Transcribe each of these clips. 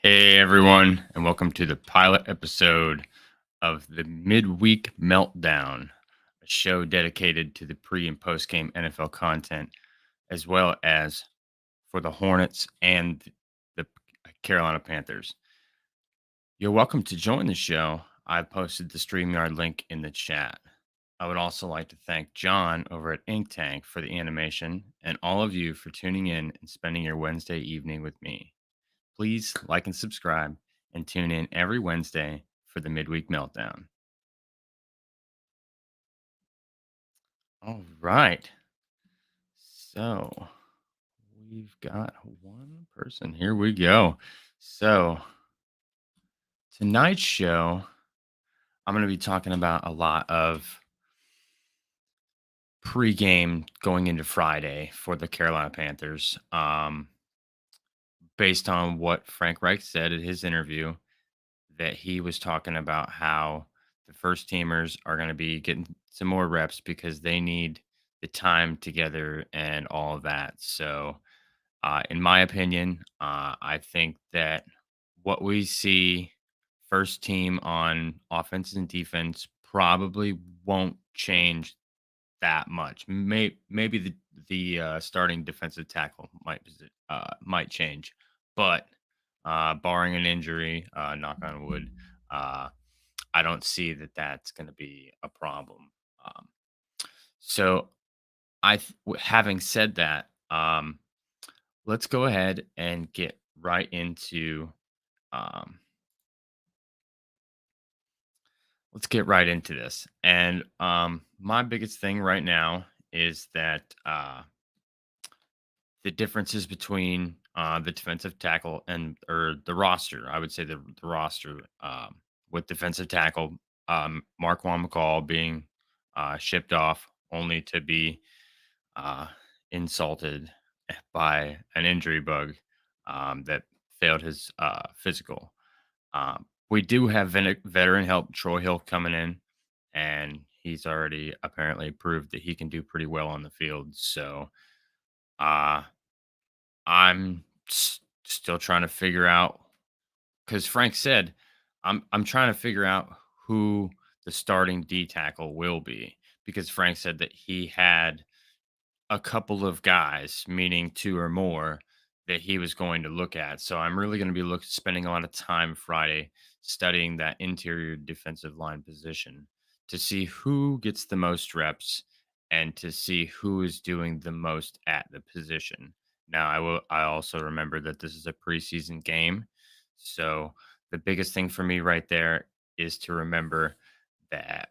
Hey everyone, and welcome to the pilot episode of the Midweek Meltdown, a show dedicated to the pre and post game NFL content, as well as for the Hornets and the Carolina Panthers. You're welcome to join the show. I posted the StreamYard link in the chat. I would also like to thank John over at Ink Tank for the animation and all of you for tuning in and spending your Wednesday evening with me. Please like and subscribe and tune in every Wednesday for the Midweek Meltdown. All right. So we've got one person. Here we go. So tonight's show, I'm going to be talking about a lot of pregame going into Friday for the Carolina Panthers. Based on what Frank Reich said in his interview, that he was talking about how the first teamers are going to be getting some more reps because they need the time together and all of that. So, in my opinion, I think that what we see first team on offense and defense probably won't change that much. Maybe the starting defensive tackle might change, but barring an injury, knock on wood, uh, I don't see that that's going to be a problem. Um, so, having said that, let's go ahead and get right into um, this. And my biggest thing right now is that the differences between the defensive tackle and or the roster. I would say the roster with defensive tackle, Marquand McCall being shipped off only to be uh, insulted by an injury bug that failed his physical. We do have veteran help, Troy Hill, coming in, and he's already apparently proved that he can do pretty well on the field. So, uh, still trying to figure out because Frank said I'm trying to figure out who the starting D tackle will be because Frank said that he had a couple of guys, meaning two or more, that he was going to look at. So I'm really going to be spending a lot of time Friday studying that interior defensive line position to see who gets the most reps and to see who is doing the most at the position. Now I also remember that this is a preseason game. So the biggest thing for me right there is to remember that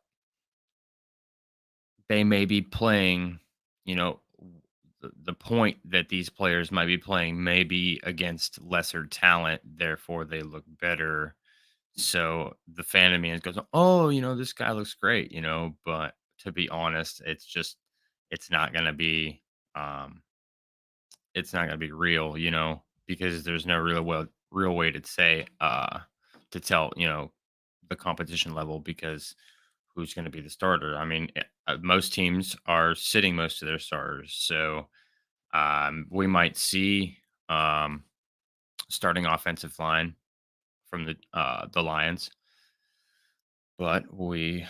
they may be playing, you know, the point that these players might be playing may be against lesser talent, therefore they look better. So the fan of me goes, "Oh, this guy looks great," but to be honest, it's not gonna be um it's not gonna be real, because there's no real way to say to tell, the competition level because who's going to be the starter. I mean, most teams are sitting most of their starters, so we might see starting offensive line from the Lions, but we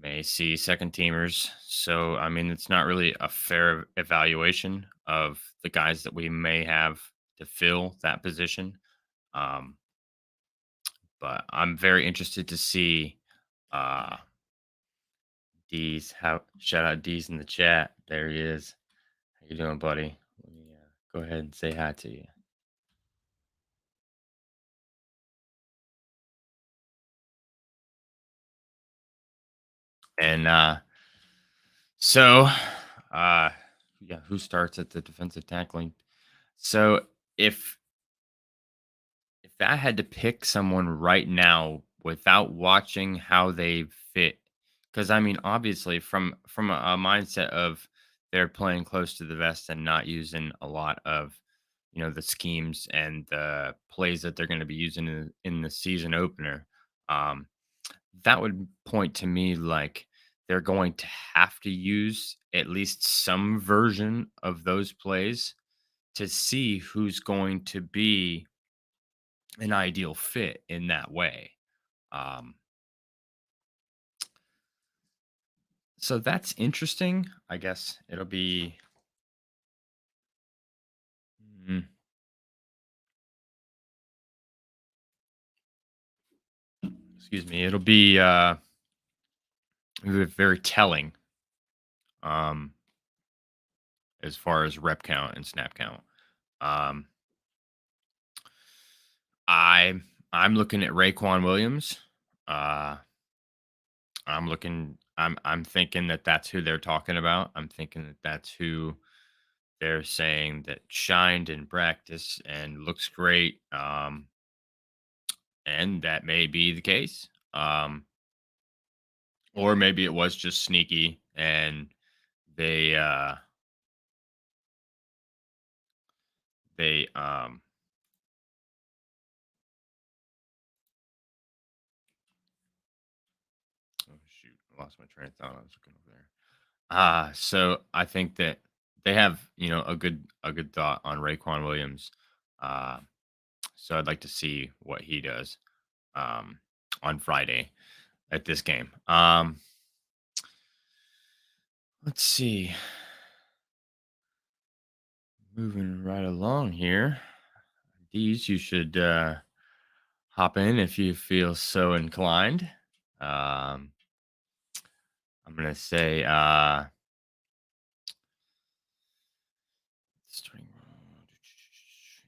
may see second teamers. So I mean, it's not really a fair evaluation of the guys that we may have to fill that position. Um, but I'm very interested to see uh, D's. How shout out D's in the chat. There he is. How you doing, buddy? Let me go ahead and say hi to you. And so, uh, yeah, who starts at the defensive tackling? So if I had to pick someone right now without watching how they fit, because I mean, obviously, from a mindset of they're playing close to the vest and not using a lot of the schemes and the plays that they're going to be using in the season opener. Um, that would point to me like they're going to have to use at least some version of those plays to see who's going to be an ideal fit in that way. Um, so that's interesting. I guess it'll be. mm, Excuse me. It'll be very telling um, as far as rep count and snap count. Um, I I'm looking at Raekwon Williams. Uh, I'm thinking that that's who they're talking about. I'm thinking that that's who they're saying that shined in practice and looks great. And that may be the case. Or maybe it was just sneaky and they they oh shoot, I lost my train of thought. I was looking over there. So I think that they have, a good thought on Raekwon Williams. Uh, so I'd like to see what he does um, on Friday at this game. Let's see. Moving right along here. These you should hop in if you feel so inclined. Um, I'm gonna say starting.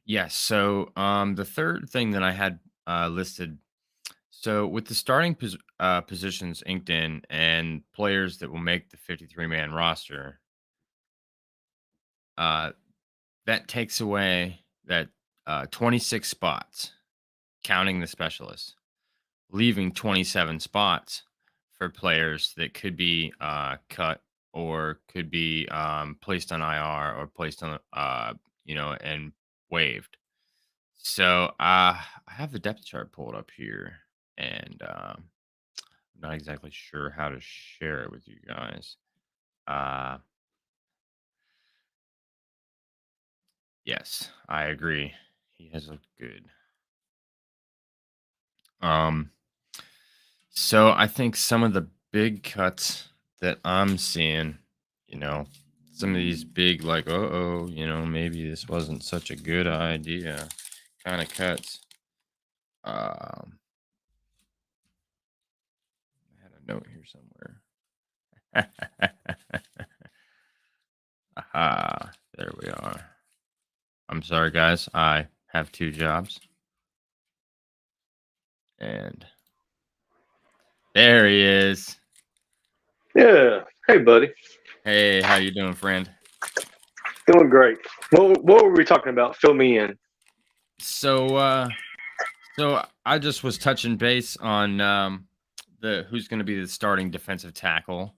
Yes. So the third thing that I had listed. So with the starting positions inked in and players that will make the 53-man roster, uh, that takes away that 26 spots, counting the specialists, leaving 27 spots for players that could be cut or could be placed on IR or placed on, and waived. So I have the depth chart pulled up here, and I'm not exactly sure how to share it with you guys. Uh, yes, I agree. He has looked good. Um, so I think some of the big cuts that I'm seeing, you know, some of these big, like, maybe this wasn't such a good idea kind of cuts. Um, I had a note here somewhere. Aha, there we are. I'm sorry, guys. I have two jobs. And there he is. Yeah. Hey, buddy. Hey, how you doing, friend? Doing great. What were we talking about? Fill me in. So I just was touching base on the who's going to be the starting defensive tackle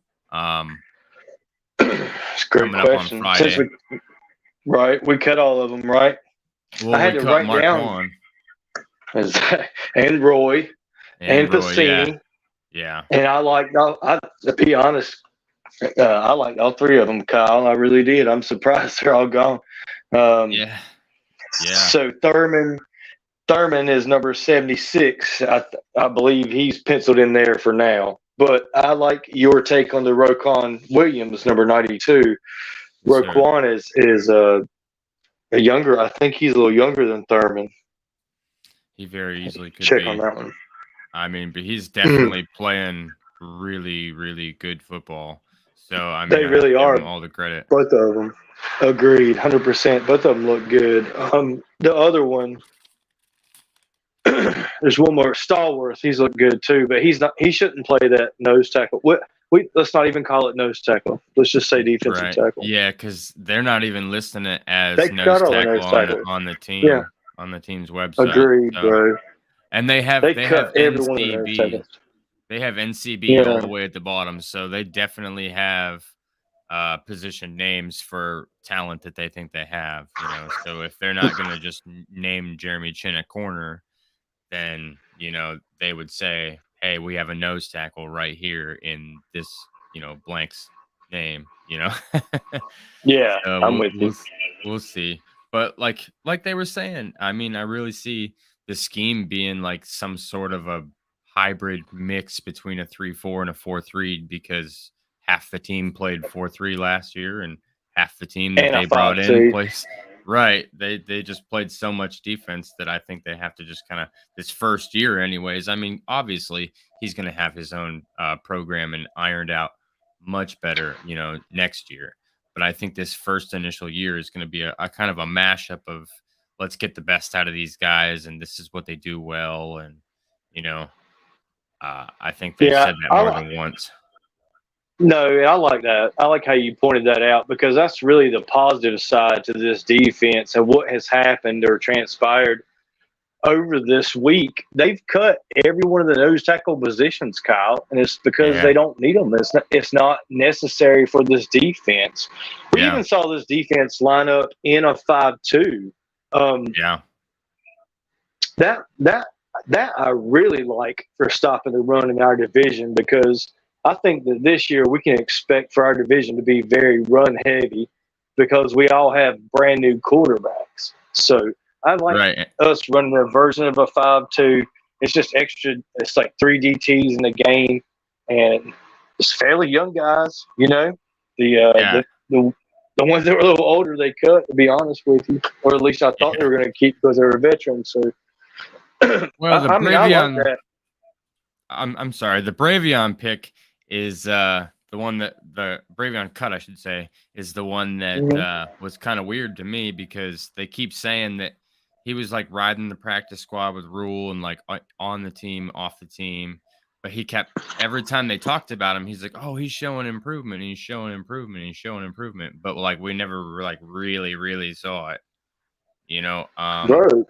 It's a great coming up on question. Since Friday. we cut all of them, right? I Well, we had to cut write down Marquand and Roy and and Roy. Yeah, Pacini, yeah, and to be honest, I liked all three of them, Kyle. I really did. I'm surprised they're all gone. Um, yeah, yeah. so Thurman is number 76. I believe he's penciled in there for now. But I like your take on the Roquan Williams, number 92. Yes, sir. Roquan is a younger. I think he's a little younger than Thurman. He very easily could Check on be. that one. I mean, but he's definitely playing really, really good football. So I mean, They I have to really give are, him all the credit. both of them. Agreed, 100%. Both of them look good. The other one, there's one more, Stallworth. He's looked good too, but he's not. He shouldn't play that nose tackle. Let's not even call it nose tackle. Let's just say defensive Right. tackle. Yeah, because they're not even listing it They as cut nose all the tackle nose tackles. on the Yeah, team's website. agreed, So bro. and they have They they have cut every one of the nose NCB. tackles. They have NCB all the Yeah, way at the bottom. So they definitely have position names for talent that they think they have. So if they're not gonna just name Jeremy Chin at corner, then they would say, "Hey, we have a nose tackle right here in this blank's name." yeah. So I'm with you. we'll see. But like they were saying, I mean, I really see the scheme being like some sort of a hybrid mix between a 3-4 and a 4-3 because half the team played 4-3 last year and half the team that And a they brought in 5-2. plays right. They just played so much defense that I think they have to just kind of this first year anyways. I mean, obviously he's going to have his own program and ironed out much better, next year. But I think this first initial year is going to be a kind of a mashup of let's get the best out of these guys, and this is what they do well. And you know, I think they've Yeah, said that more than once. no, I like that. I like how you pointed that out because that's really the positive side to this defense and what has happened or transpired over this week. They've cut every one of the nose tackle positions, Kyle, and it's because Yeah, they don't need them. It's not necessary for this defense. We yeah, even saw this defense line up in a 5-2. yeah, That that that I really like for stopping the run in our division because I think that this year we can expect for our division to be very run heavy because we all have brand new quarterbacks. So I like right. us running a version of a 5-2. It's just extra. It's like three DTs in the game, and it's fairly young guys. The Yeah, the ones that were a little older they cut. To be honest with you, or at least I thought they yeah. were going to keep because they were veterans. So Well, the I like Bravion that. I'm sorry. The Bravion pick is the one that the Bravion cut, I should say, is the one that Mhm. was kind of weird to me because they keep saying that he was like riding the practice squad with Rule and like on the team, off the team. But he kept every time they talked about him, he's like, "Oh, he's showing improvement. He's showing improvement. He's showing improvement." But like we never like really, really saw it, you know. Bro,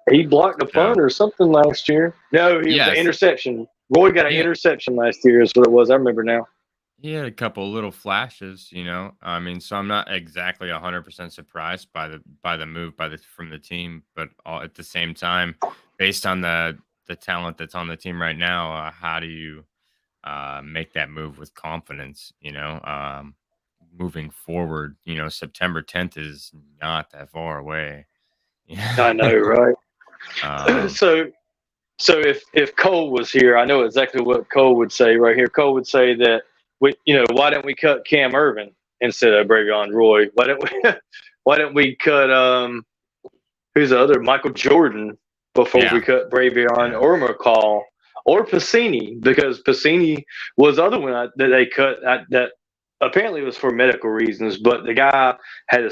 he blocked a So punt or something last year. No, he was an yes, interception. Roy got an yeah, interception last year, is what it was. I remember now. he had a couple little flashes, you know. I mean, so I'm not exactly 100% surprised by the move from the team, but at the same time, based on the talent that's on the team right now, how do you make that move with confidence? Moving forward, September 10th is not that far away. Yeah. I know, right? um, so so if Cole was here, I know exactly what Cole would say right here. Cole would say that why didn't we cut Cam Irvin instead of Bravion Roy? Why didn't we why didn't we cut who's the other Michael Jordan before we yeah, cut Bravion yeah, or McCall or Pacini because Pacini was the other one that they cut that apparently was for medical reasons, but the guy had a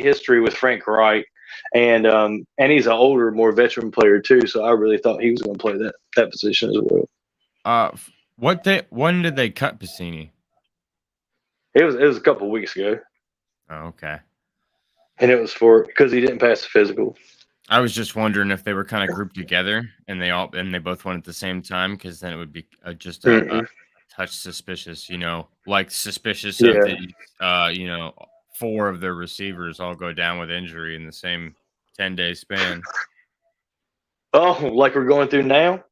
history with Frank Wright, and he's an older, more veteran player too. So I really thought he was going to play that position as well. when did they cut Piscini? It was a couple of weeks ago, Oh, okay. and it was for because he didn't pass the physical. I was just wondering if they were kinda grouped together and they both went at the same time, because then it would be, just a Mm-mm. touch suspicious, like suspicious of Yeah. the, 4 of their receivers all go down with injury in the same 10-day span. Oh, like we're going through now.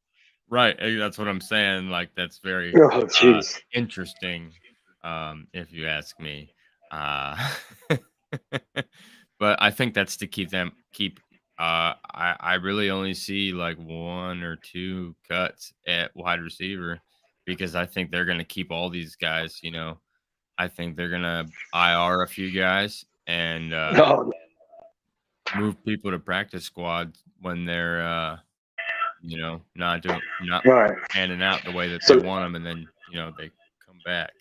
Right, that's what I'm saying, like, that's very, Oh, jeez. interesting, if you ask me. Uh, but I think that's to I really only see, like, 1 or 2 cuts at wide receiver because I think they're gonna keep all these guys, I think they're gonna IR a few guys and, Oh, move people to practice squads when they're, not right. panning out the way that they So want them, and then, they come back.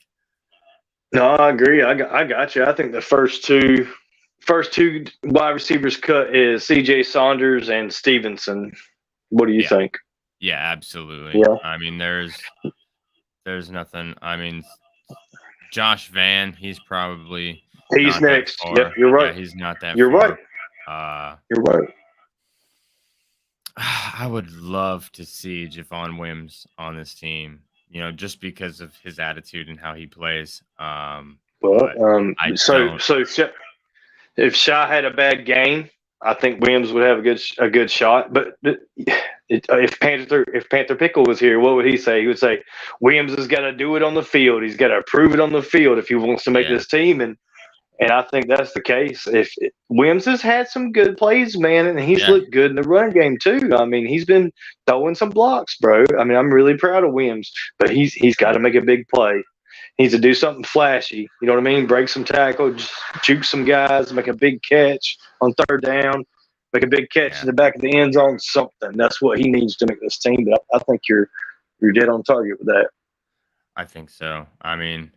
no, I agree. I got you. I think the first two wide receivers cut is C.J. Saunders and Stevenson. What do you Yeah. think? Yeah, absolutely. Yeah, I mean, there's nothing I mean, Josh Van, he's probably he's not that next. Yep, far. you're Yeah, right. he's not that You're right. far. Uh, You're right. I would love to see Javon Wims on this team, just because of his attitude and how he plays. Well, But I so don't. so if Shy had a bad game, I think Williams would have a good shot. But if Panther Pickle was here, what would he say? He would say Williams has got to do it on the field. He's got to prove it on the field if he wants to make Yeah. this team. And And I think that's the case. If Wims has had some good plays, man, and he's Yeah. looked good in the run game too. I mean, he's been throwing some blocks, bro. I mean, I'm really proud of Wims, but he's got to make a big play. He needs to do something flashy. You know what I mean? Break some tackles, juke some guys, make a big catch on third down, make a big catch Yeah. in the back of the end zone. Something. That's what he needs to make this team. But I think you're dead on target with that. I think so. I mean,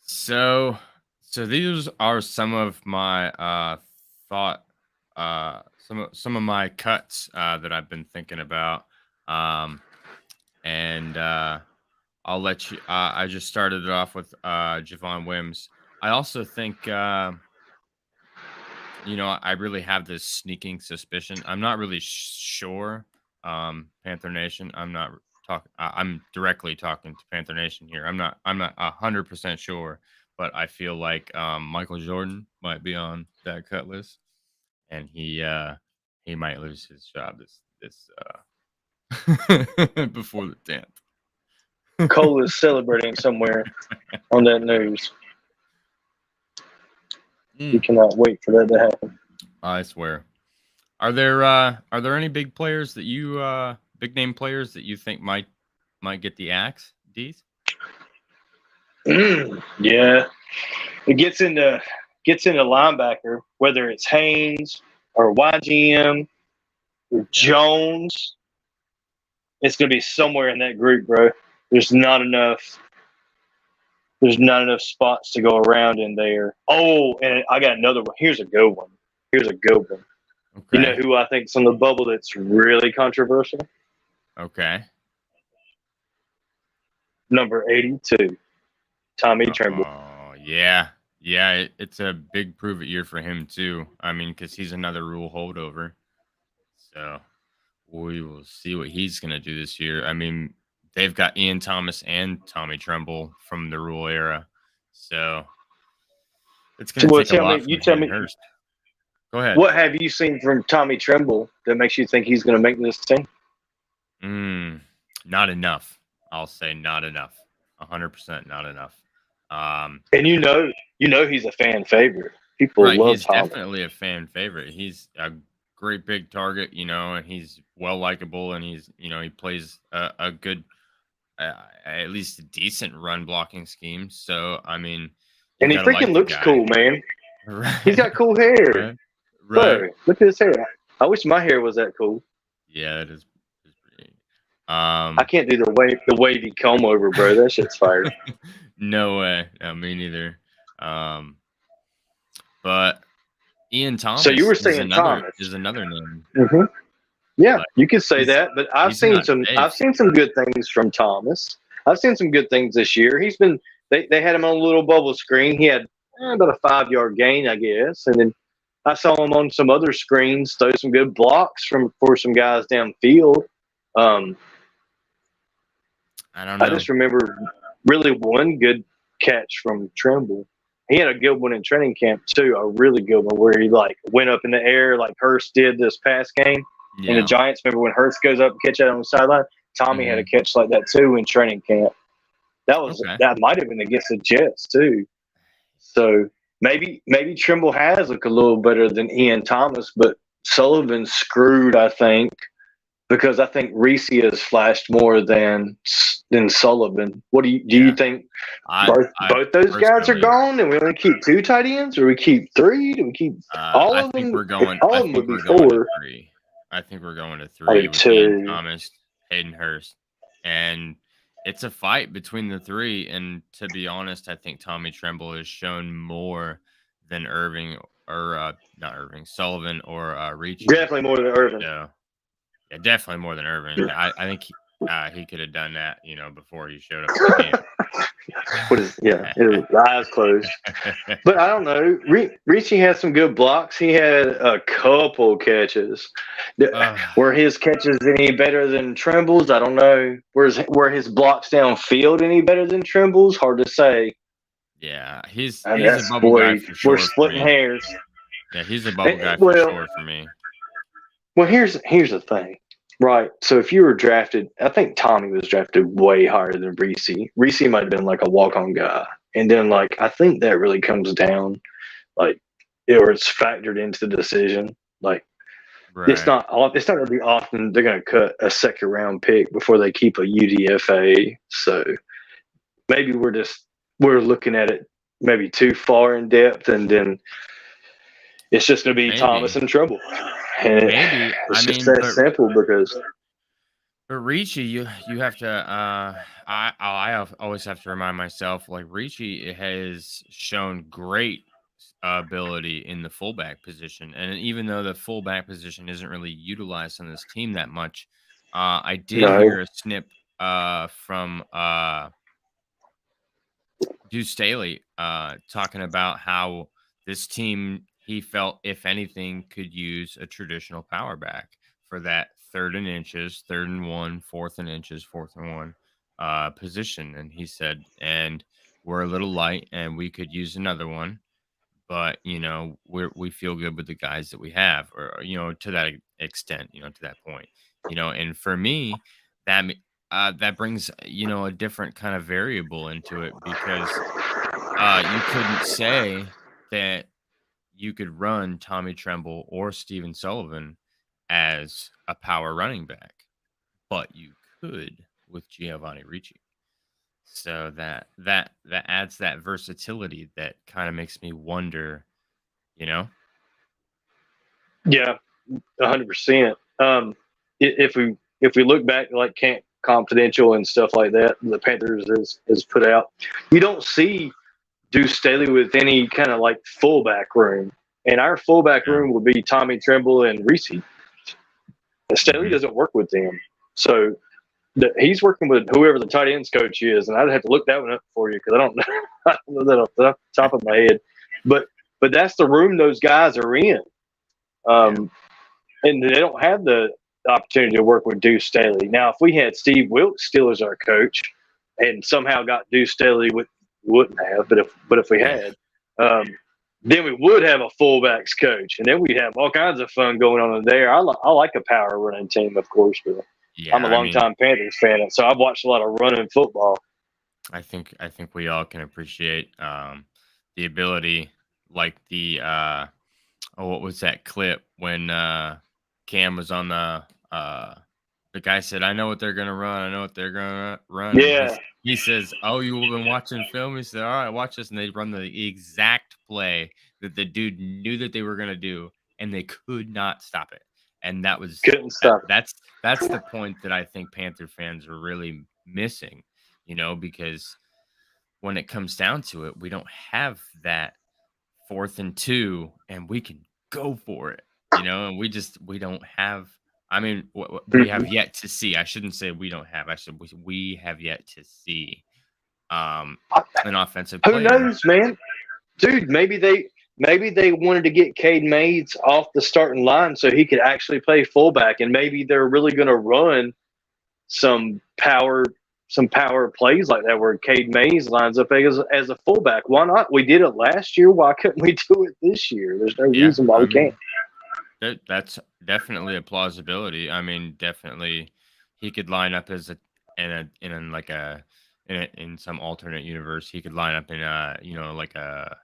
so these are some of my thought some of my cuts that I've been thinking about. And I'll let you I just started it off with Javon Wims. I also think I really have this sneaking suspicion. I'm not really sure. Panther Nation. I'm directly talking to Panther Nation here. I'm not 100% sure, but I feel like Michael Jordan might be on that cut list, and he might lose his job this before the 10th. Cole is celebrating somewhere on that news. You cannot wait for that to happen. I swear. Are there any big players that you big name players that you think might get the axe, Dees? Yeah, it gets into linebacker, whether it's Haynes or YGM or Jones. It's going to be somewhere in that group, bro. There's not enough spots to go around in there. Oh, and I got another one. Here's a good one. Okay. You know who I think's on the bubble that's really controversial? Okay. Number 82, Tommy Tremble. Oh, yeah. Yeah, it's a big prove it year for him too. I mean, because he's another rule holdover. So we will see what he's going to do this year. I mean, they've got Ian Thomas and Tommy Tremble from the rule era. So it's going to take a lot from Hayden Hurst. Go ahead. What have you seen from Tommy Tremble that makes you think he's going to make this team? Not enough. I'll say not enough. 100% not enough. And you know he's a fan favorite. People love he's Tommy. Definitely a fan favorite. He's a great big target, and he's well likable, and he's he plays a good, at least a decent run blocking scheme. So I mean, and he freaking looks cool, man. Right. He's got cool hair. Right. Bro, look at his hair. I wish my hair was that cool. Yeah, it is pretty. I can't do the wavy comb over, bro. That shit's fire. No way. No, me neither. But Ian Thomas. So you were saying Thomas is another name. Mm-hmm. Yeah, you could say that, but I've seen some good things from Thomas. I've seen some good things this year. He's been they had him on a little bubble screen. He had about a 5-yard gain, I guess, and then I saw him on some other screens throw some good blocks for some guys downfield. I don't know. I just remember really one good catch from Tremble. He had a good one in training camp too, a really good one where he went up in the air like Hurst did this past game. Yeah. And the Giants, remember when Hurst goes up and catch it on the sideline? Tommy had a catch like that too in training camp. That might have been against the Jets too. So maybe Tremble has looked a little better than Ian Thomas, but Sullivan's screwed, I think, because I think Reese has flashed more than Sullivan. What do you think? Both those guys are gone, and we only keep 2 tight ends, or we keep 3? Do we keep all of them? All of them would be 4. I think we're going to 3 with Ian Thomas, Hayden Hurst, and it's a fight between the 3. And to be honest, I think Tommy Tremble has shown more than Sullivan or Reach. Definitely more than Irvin. Yeah, definitely more than Irvin. I think he could have done that, before he showed up to the game. His eyes closed. But I don't know. Richie had some good blocks. He had a couple catches. Were his catches any better than Tremble's? I don't know. Were his blocks downfield any better than Tremble's? Hard to say. Yeah, he's a bubble guy for sure. We're splitting hairs. Yeah, he's a bubble guy for sure for me. Well, here's the thing. Right. So if you were drafted, I think Tommy was drafted way higher than Reese. Reese might have been like a walk-on guy. And then like I think that really comes down like or it's factored into the decision. Like Right. it's not going to be often they're going to cut a second round pick before they keep a UDFA. So maybe we're looking at it maybe too far in depth, and then it's just going to be Thomas Maybe. in trouble. And Maybe. I it's just mean, that simple because but Ricci, you have to. Always have to remind myself, like Ricci has shown great ability in the fullback position, and even though the fullback position isn't really utilized on this team that much, I did no, hear a snip from Deuce Staley talking about how this team he felt, if anything, could use a traditional power back for that third and inches, third and one, fourth and inches, fourth and one position. And he said, and we're a little light and we could use another one, but we feel good with the guys that we have, or to that extent, to that point, and for me, that brings a different kind of variable into it because you couldn't say that you could run Tommy Tremble or Steven Sullivan as a power running back, but you could with Giovanni Ricci. So that adds that versatility that kind of makes me wonder, you know? yeah, 100%. If we look back like Camp Confidential and stuff like that, the Panthers is put out, you don't see Deuce Staley with any kind of like fullback room, and our fullback Yeah. room would be Tommy Tremble and Reese. Staley Mhm. doesn't work with them, so he's working with whoever the tight ends coach is, and I'd have to look that one up for you because I don't know, I don't know that off the top of my head, but that's the room those guys are in. Yeah. Um, and they don't have the opportunity to work with Deuce Staley. Now, if we had Steve Wilkes still as our coach, and somehow got Deuce Staley, wouldn't have. But if we Yeah. had, then we would have a fullbacks coach, and then we'd have all kinds of fun going on in there. I like a power running team, of course, but I'm Yeah, a I mean, longtime Panthers fan, so I've watched a lot of running football. I think we all can appreciate the ability, like oh, what was that clip when Cam was on the guy said, "I know what they're gonna run. I know what they're gonna run," and Yeah, he says, "Oh, you've been watching film." He said, "All right, watch this," and they run the exact play that the dude knew that they were gonna do, and they could not stop it. And that was couldn't stop it. that's the point that I think Panther fans are really missing, because when it comes down to it, we don't have that 4th and 2, and we can go for it, and we don't have. I mean, we have Mhm. yet to see. I shouldn't say we don't have. I should we have yet to see an offensive Who player. knows, man? Dude, maybe they wanted to get Cade Mays off the starting line so he could actually play fullback, and maybe they're really going to run some power some power plays like that where Cade Mays lines up as a fullback. Why not? We did it last year. Why couldn't we do it this year? There's no Yeah, reason why I we can't. mean that's definitely a plausibility. I mean, definitely he could line up as a in like in some alternate universe. He could line up in like a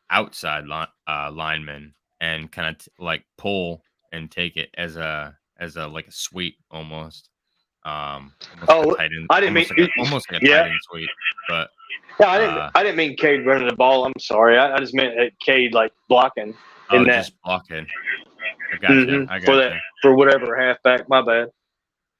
outside lineman and kind of like pull and take it as a like a sweep almost. Almost like a Oh, tight end, I didn't mean. almost like a tight Yeah, end sweep. But yeah. I didn't. uh I didn't mean Cade running the ball. I'm sorry. I just meant Cade like blocking in oh, that. just blocking. I gotcha. I For that gotcha. for whatever halfback. My bad.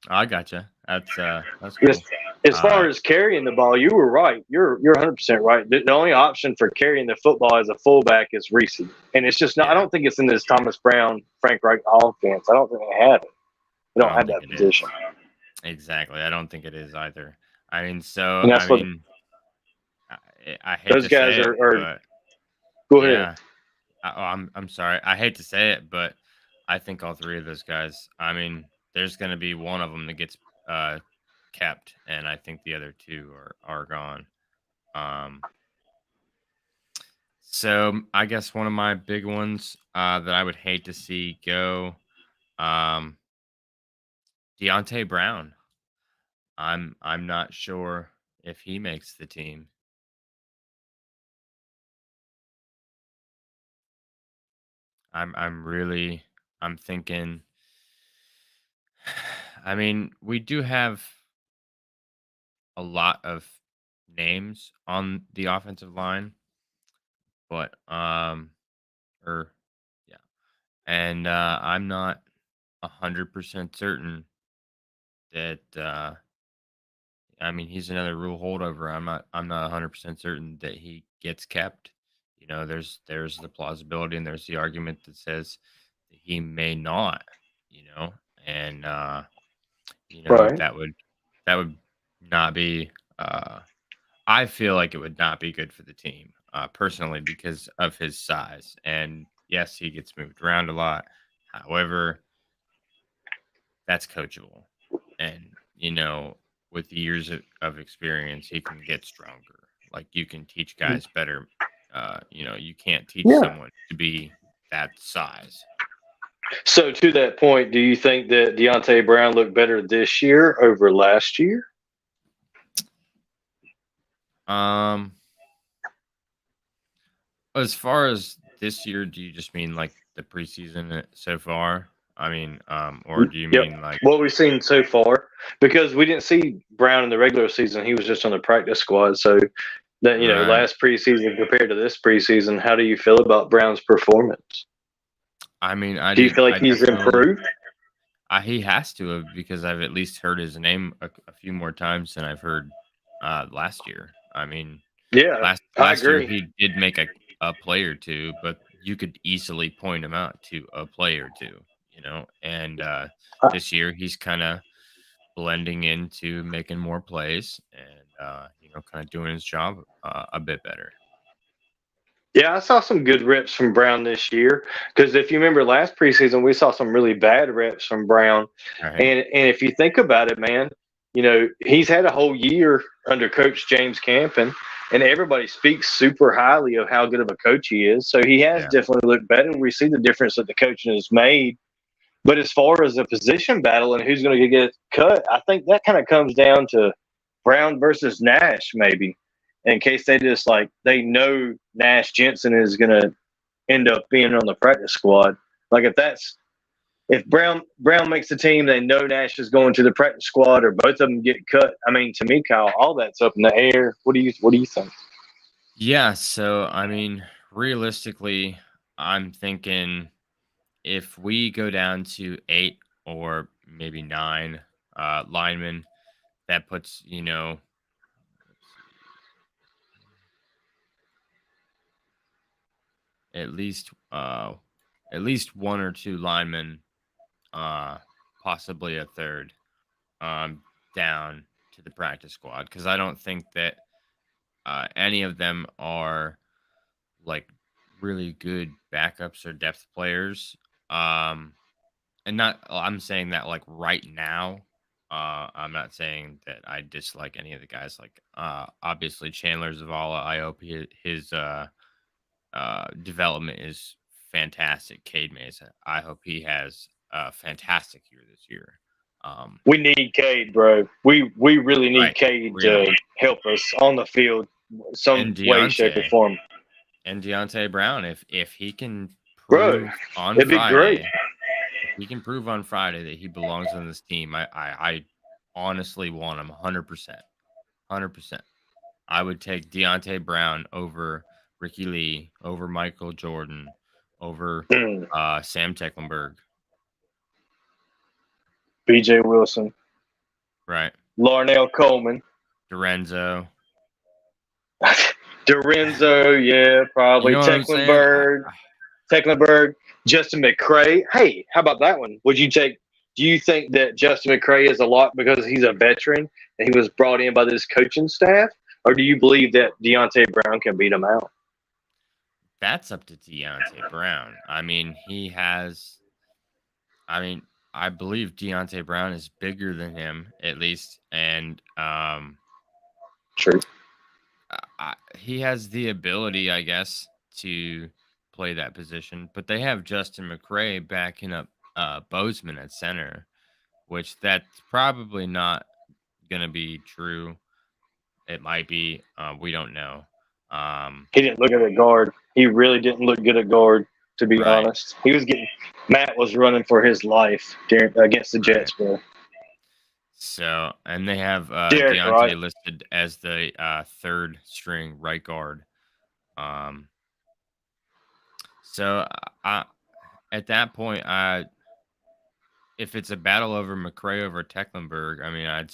I gotcha. That's Yes. cool. As Uh far as carrying the ball, you were right. You're 100% right. The only option for carrying the football as a fullback is Reese, and it's just not. I yeah, don't think it's in this Thomas Brown, Frank Reich offense. I don't think they have it. They I don't don't have think that it is. position, Exactly. I don't think it is either. I mean, so and I that's what mean, I hate those to guys say it, are. but Go ahead. yeah, I'm sorry. I hate to say it, but I think all three of those guys. I mean, there's going to be one of them that gets uh, kept, and I think the other two are gone. Um, so I guess one of my big ones that I would hate to see go, um, Deontay Brown. I'm not sure if he makes the team. I'm thinking. I mean, we do have a lot of names on the offensive line, but or yeah, and I'm not 100% certain that. I mean, he's another rule holdover. I'm not 100% certain that he gets kept. There's the plausibility and there's the argument that says that he may not. You know, and Right. that would not be. I feel like it would not be good for the team, personally, because of his size. And yes, he gets moved around a lot. However, that's coachable. And, with years of experience, he can get stronger. Like you can teach guys better. You can't teach Yeah. someone to be that size. So to that point, do you think that Deontay Brown looked better this year over last year? Um, as far as this year, do you just mean like the preseason so far? I mean, or do you Yep. mean like, What we've seen so far, because we didn't see Brown in the regular season, he was just on the practice squad. So that right? last preseason compared to this preseason, how do you feel about Brown's performance? I mean, Do you feel like I he's definitely, improved? he has to have because I've at least heard his name a few more times than I've heard last year. I mean, Yeah, I last year agree. he did make a play or two, but you could easily point him out to a play or two, And I, this year he's kind of blending into making more plays and kind of doing his job a bit better. Yeah, I saw some good reps from Brown this year because if you remember last preseason, we saw some really bad reps from Brown. Right? And if you think about it, man, he's had a whole year under Coach James Campen, and everybody speaks super highly of how good of a coach he is. So he has Yeah. definitely looked better, and we see the difference that the coaching has made. But as far as a position battle and who's going to get cut, I think that kind of comes down to Brown versus Nash, maybe. In case they just they know Nash Jensen is going to end up being on the practice squad. Like if Brown makes the team, they know Nash is going to the practice squad, or both of them get cut. I mean, to me, Kyle, all that's up in the air. What do you think? Yeah. So, I mean, realistically, I'm thinking if we go down to 8 or maybe 9 linemen, that puts, let's see, at least at least one or two linemen, uh possibly a third, um down to the practice squad because I don't think that any of them are like really good backups or depth players. Um and not I'm saying that like right now. I'm not saying that I dislike any of the guys. Like obviously Chandler Zavala. I hope his development is fantastic. Cade Mays. I hope he has a fantastic year this year. Um, We need Cade, bro. We really need right. Cade to Really. help us on the field, some And way, shape, or Deontay form, and Deontay Brown, if he can bro. prove on It'd be great. Friday, if he can prove on Friday that he belongs on this team, I honestly want him 100%. 100%. I would take Deontay Brown over Ricky Lee, over Michael Jordan, over Mm. Sam Tecklenburg. B.J. Wilson, Right. Larnell Coleman, Dorenzo. Dorenzo, yeah, You probably know what I'm saying? Tecklenburg, Justin McCray. Hey, how about that one? Would you take? Do you think that Justin McCray is a lot because he's a veteran and he was brought in by this coaching staff, or do you believe that Deontay Brown can beat him out? That's up to Deontay Brown. I mean, I mean, I believe Deontay Brown is bigger than him at least, and True. he has the ability, I guess, to play that position. But they have Justin McCray backing up Bozeman at center, which that's probably not going to be true. It might be. We don't know. Um, He didn't look good at guard. He really didn't look good at guard. to be honest. Matt was running for his life against the Jets, bro. So, and they have Derek Deontay Wright. listed as the third string right guard. So at that point, if it's a battle over McRae over Tecklenburg, I mean, I'm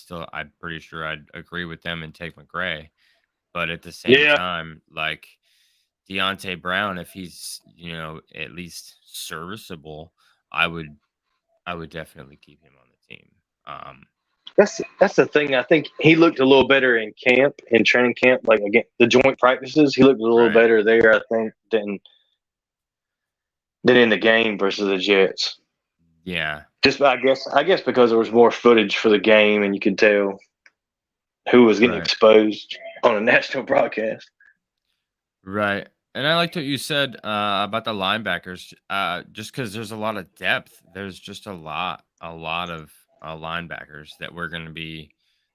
pretty sure I'd agree with them and take McRae. But at the same time, like Deontay Brown, if he's, at least serviceable, I would definitely keep him on the team. That's the thing. I think he looked a little better in training camp, like again the joint practices. He looked a little better there, I think, than in the game versus the Jets. Yeah. Just I guess because there was more footage for the game and you could tell who was getting exposed on a national broadcast. Right. And I liked what you said about the linebackers. Just because there's a lot of depth, there's just a lot of linebackers that we're going to be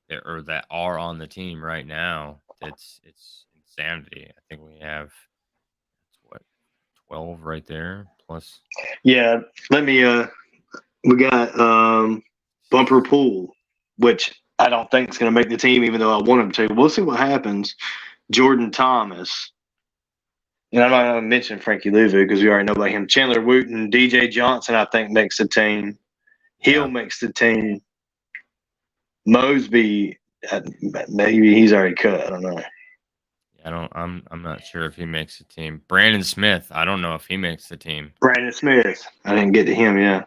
that are on the team right now. It's insanity. I think we have 12 right there plus. Yeah, we got Bumper Pool, which I don't think is going to make the team, even though I want him to. We'll see what happens. Jordan Thomas. And I'm not going to mention Frankie Louvu because we already know about him. Chandler Wooten, DJ Johnson, I think, makes the team. Hill makes the team. Mosby, maybe he's already cut. I don't know. I'm not sure if he makes the team. Brandon Smith, I don't know if he makes the team. Brandon Smith, I didn't get to him. Yeah,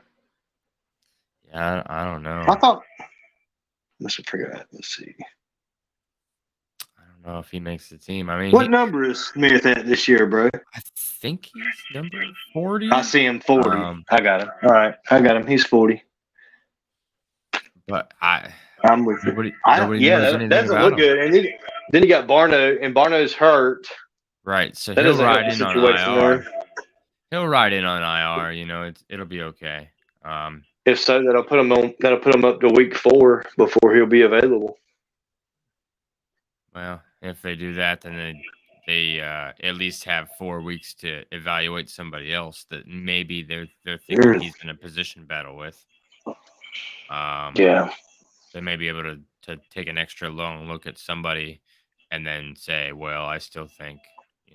I don't know. I thought. Let's see. I don't know if he makes the team. I mean, what number is Smith at this year, bro? I think he's number 40. I see him 40. I got him. All right, I got him. He's 40. But I'm with you. Nobody knows anything doesn't about look good. And then you got Barno, and Barno's hurt. Right, so that he'll ride in on IR. There. He'll ride in on IR. It'll be okay. If so, that'll put him up to week 4 before he'll be available. Well, if they do that, then they at least have 4 weeks to evaluate somebody else that maybe they're thinking he's in a position battle with. Yeah. They may be able to take an extra long look at somebody and then say, well, I still think,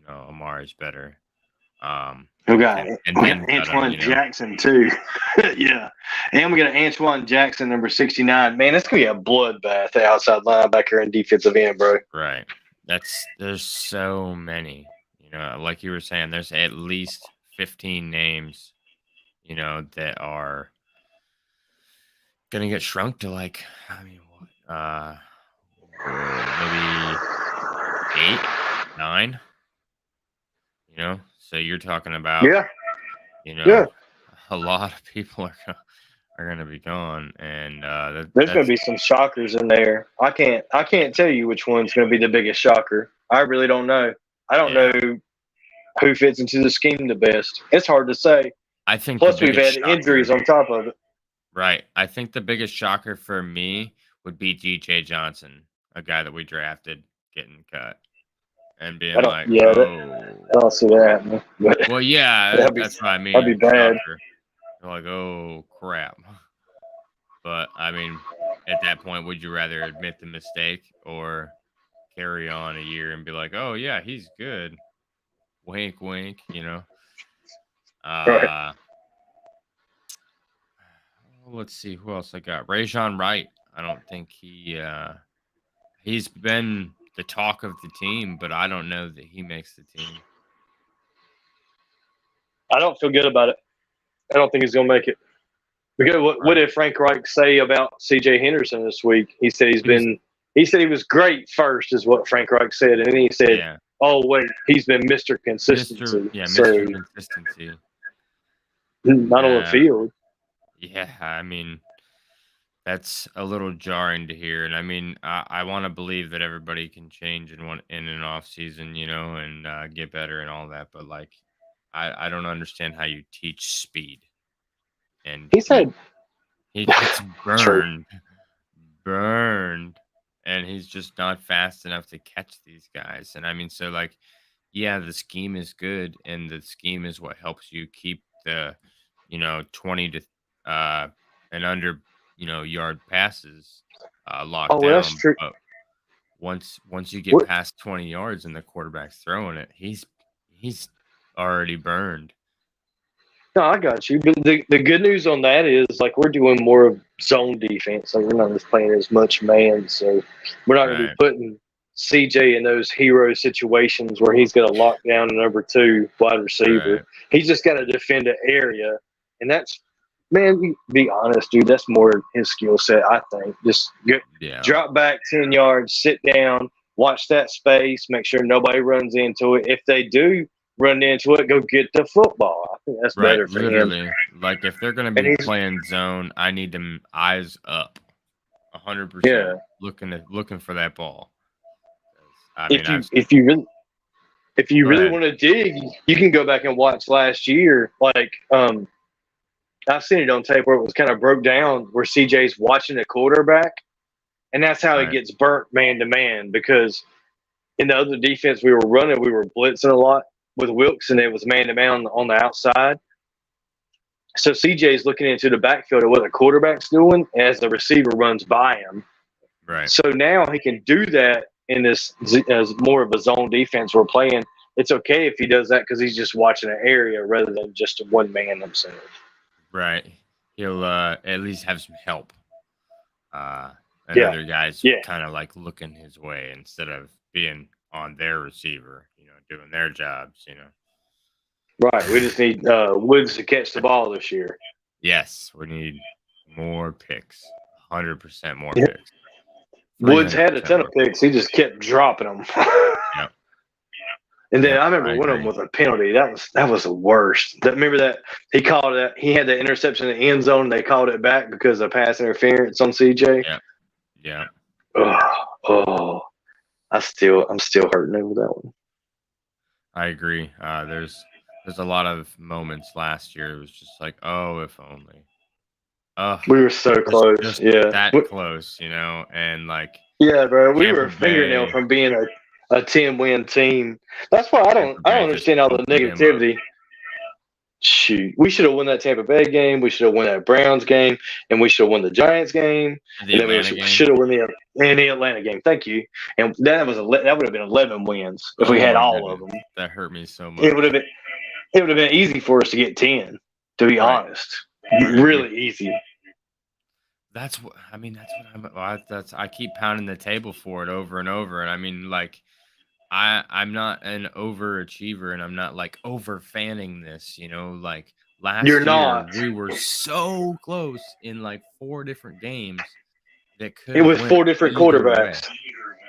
Amari's better. We got Antoine Jackson, too. Yeah. And we got Antoine Jackson, number 69. Man, it's going to be a bloodbath outside linebacker and defensive end, bro. Right. There's so many. Like you were saying, there's at least 15 names, that are going to get shrunk to maybe 8, 9. So you're talking about, a lot of people are going to be gone, and there's going to be some shockers in there. I can't tell you which one's going to be the biggest shocker. I really don't know. I don't know who fits into the scheme the best. It's hard to say. I think. Plus, we've had injuries on top of it. Right. I think the biggest shocker for me would be DJ Johnson, a guy that we drafted, getting cut. And being like, I don't see that happening. Well, yeah, that's what I mean. That'd be bad. You're like, oh, crap. But, I mean, at that point, would you rather admit the mistake or carry on a year and be like, oh, yeah, he's good. Wink, wink, Right. Let's see who else I got. Rajon Wright. I don't think he's been the talk of the team, but I don't know that he makes the team. I don't feel good about it. I don't think he's going to make it. Because what did Frank Reich say about C.J. Henderson this week? He said he said he was great first, is what Frank Reich said, and then he said, "Oh wait, he's been Mr. Consistency." Mr. Consistency. Not on the field. Yeah, I mean, that's a little jarring to hear, and I mean, I want to believe that everybody can change in an off season, and get better and all that. But I don't understand how you teach speed. And he said he gets burned, and he's just not fast enough to catch these guys. And I mean, so yeah, the scheme is good, and the scheme is what helps you keep the, 20 to and under, yard passes locked Oh, that's down. true. But once you get What? past 20 yards and the quarterback's throwing it, he's already burned. No, I got you. But the good news on that is like we're doing more of zone defense. Like we're not just playing as much man, so we're not going to be Right, putting CJ in those hero situations where he's going to lock down a number 2 wide receiver. right. He's just got to defend an area, and that's man. Be honest, dude. That's more his skill set. I think just Yeah. drop back 10 yards, sit down, watch that space, make sure nobody runs into it. If they do run into it, go get the football. I think that's Right, better for him. literally. Like if they're gonna And be he's playing zone, I need them eyes up, yeah. 100%, looking for that ball. 'Cause, I mean, If you I've if you really if you go really ahead. want to dig, you can go back and watch last year. Like I've seen it on tape where it was kind of broke down where CJ's watching the quarterback, and that's how he Right, gets burnt man to man because in the other defense we were running, we were blitzing a lot with Wilkes, and it was man to man on the outside. So CJ's looking into the backfield of what the quarterback's doing as the receiver runs by him. right, So now he can do that in this as more of a zone defense we're playing. It's okay if he does that because he's just watching an area rather than just a one man himself. right. He'll at least have some help. And Yeah, other guys yeah, kind of like looking his way instead of being on their receiver, doing their jobs. right. We just need Woods to catch the ball this year. Yes, we need more picks. 100% more Yeah. picks. Woods had a 300% ton of more. picks. He just kept dropping them. Yep. And then Yep. I remember I one of them agree. was a penalty. That was the worst. Remember that he called it. He had the interception in the end zone. And they called it back because of pass interference on CJ. Yep. Yep. Oh, I'm still hurting over that one. I agree. There's a lot of moments last year. It was just like, oh, if only. Oh, We were so close. just Yeah, that close, and like yeah, bro. We were Tampa a fingernail Bay, from being a 10-win team. That's why Tampa I don't Bay just understand all the opened them up. negativity. Shoot, we should have won that Tampa Bay game. We should have won that Browns game, and we should have won the Giants game, The and then we Atlanta game. should have won the Atlanta game. Thank you. And that would have been 11 wins if we Oh had my all of goodness, them. that hurt me so It would have much. been it would have been easy for us to get 10. To be Right, honest, right. really easy. That's what I mean. That's what I keep pounding the table for it over and over. And I mean, like, I'm not an overachiever, and I'm not like over fanning this. Like You're last year, not. we were so close in like 4 different games that could It have was went 4 different either way. quarterbacks.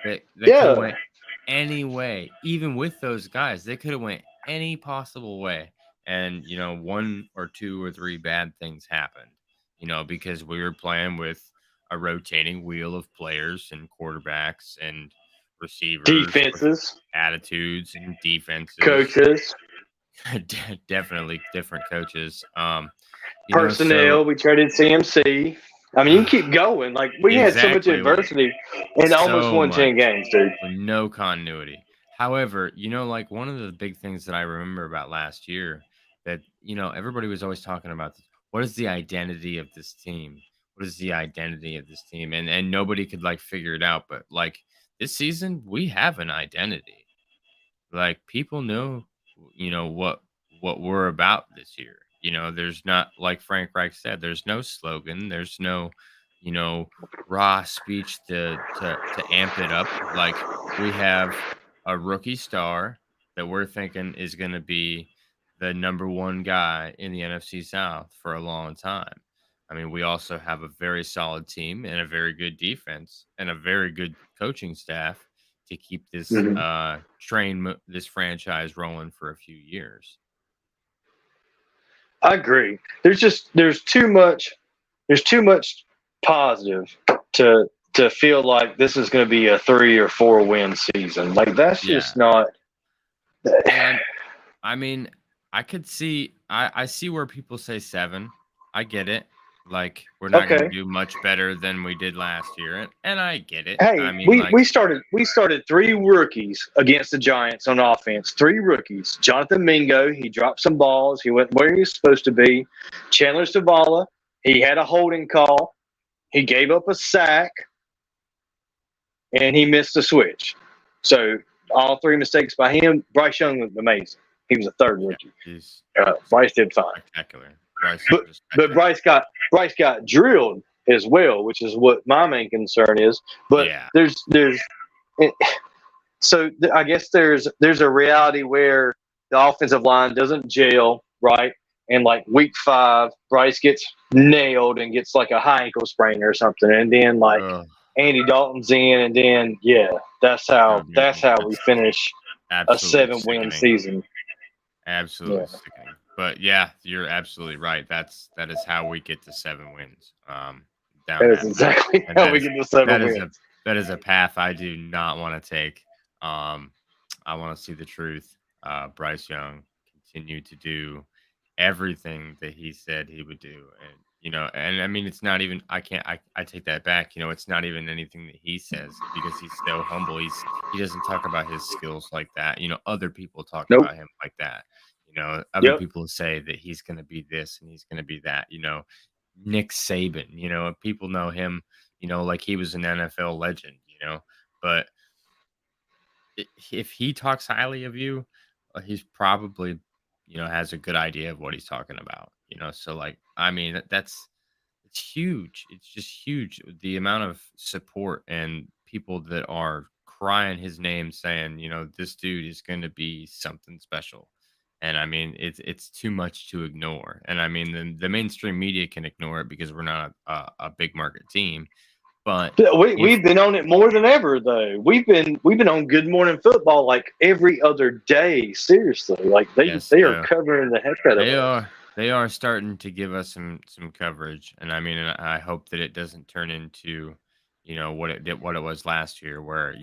That could have Yeah, went any way. Even with those guys, they could have went any possible way. And 1 or 2 or 3 bad things happened. Because we were playing with a rotating wheel of players and quarterbacks and receivers with defenses, attitudes and defenses. coaches, Definitely different coaches. So personnel. We traded CMC. I mean, you can keep going. Like we had so much exactly, adversity and almost so won much 10 games, dude. with no continuity. However, like one of the big things that I remember about last year that, everybody was always talking about this, what is the identity of this team? What is the identity of this team? And nobody could like figure it out. But like this season, we have an identity. Like people know, what we're about this year. There's not like Frank Reich said, there's no slogan, there's no, raw speech to amp it up. Like we have a rookie star that we're thinking is going to be the number one guy in the NFC South for a long time. I mean, we also have a very solid team and a very good defense and a very good coaching staff to keep this Mm-hmm. this franchise rolling for a few years. I agree. There's too much positive to feel like this is going to be a 3 or 4 win season. Like that's Yeah. just not. And I mean, I could see I see where people say 7. I get it. Like, we're not going to Okay. do much better than we did last year, and I get it. I Hey, mean, we like, started three rookies against the Giants on offense. Three rookies. Jonathan Mingo, he dropped some balls. He went where he was supposed to be. Chandler Zavala, he had a holding call. He gave up a sack, and he missed a switch. So all three mistakes by him. Bryce Young was amazing. He was a third yeah, rookie. he's Bryce did fine, spectacular. Bryce is but just spectacular. Bryce got drilled as well, which is what my main concern is. But Yeah. so I guess there's a reality where the offensive line doesn't gel right, and like week 5, Bryce gets nailed and gets like a high ankle sprain or something, and then like Ugh, Andy Dalton's in, and then that's that how would be we that's finish a absolutely 7-win sickening. season. Absolutely Yeah, sickening. But yeah, you're absolutely right. That is how we get to 7 wins. Down that is that path. exactly And how we get to 7 wins. that is a path I do not want to take. Um, I want to see the truth. Bryce Young continue to do everything that he said he would do, and and I mean, it's not even. I can't. I take that back. It's not even anything that he says because he's so humble. He doesn't talk about his skills like that. Other people talk Nope. about him like that. Other Yep. people say that he's going to be this and he's going to be that. Nick Saban. People know him. Like he was an NFL legend. But if he talks highly of you, he's probably, has a good idea of what he's talking about. So like, I mean, it's huge. It's just huge. The amount of support and people that are crying his name, saying, this dude is going to be something special. And I mean, it's too much to ignore. And I mean, the mainstream media can ignore it because we're not a big market team. But if We've been on it more than ever, though. We've been on Good Morning Football like every other day. Seriously, like yes, they are covering the heck out of They us. are they are starting to give us some coverage, and I mean, and I hope that it doesn't turn into, what it was last year, where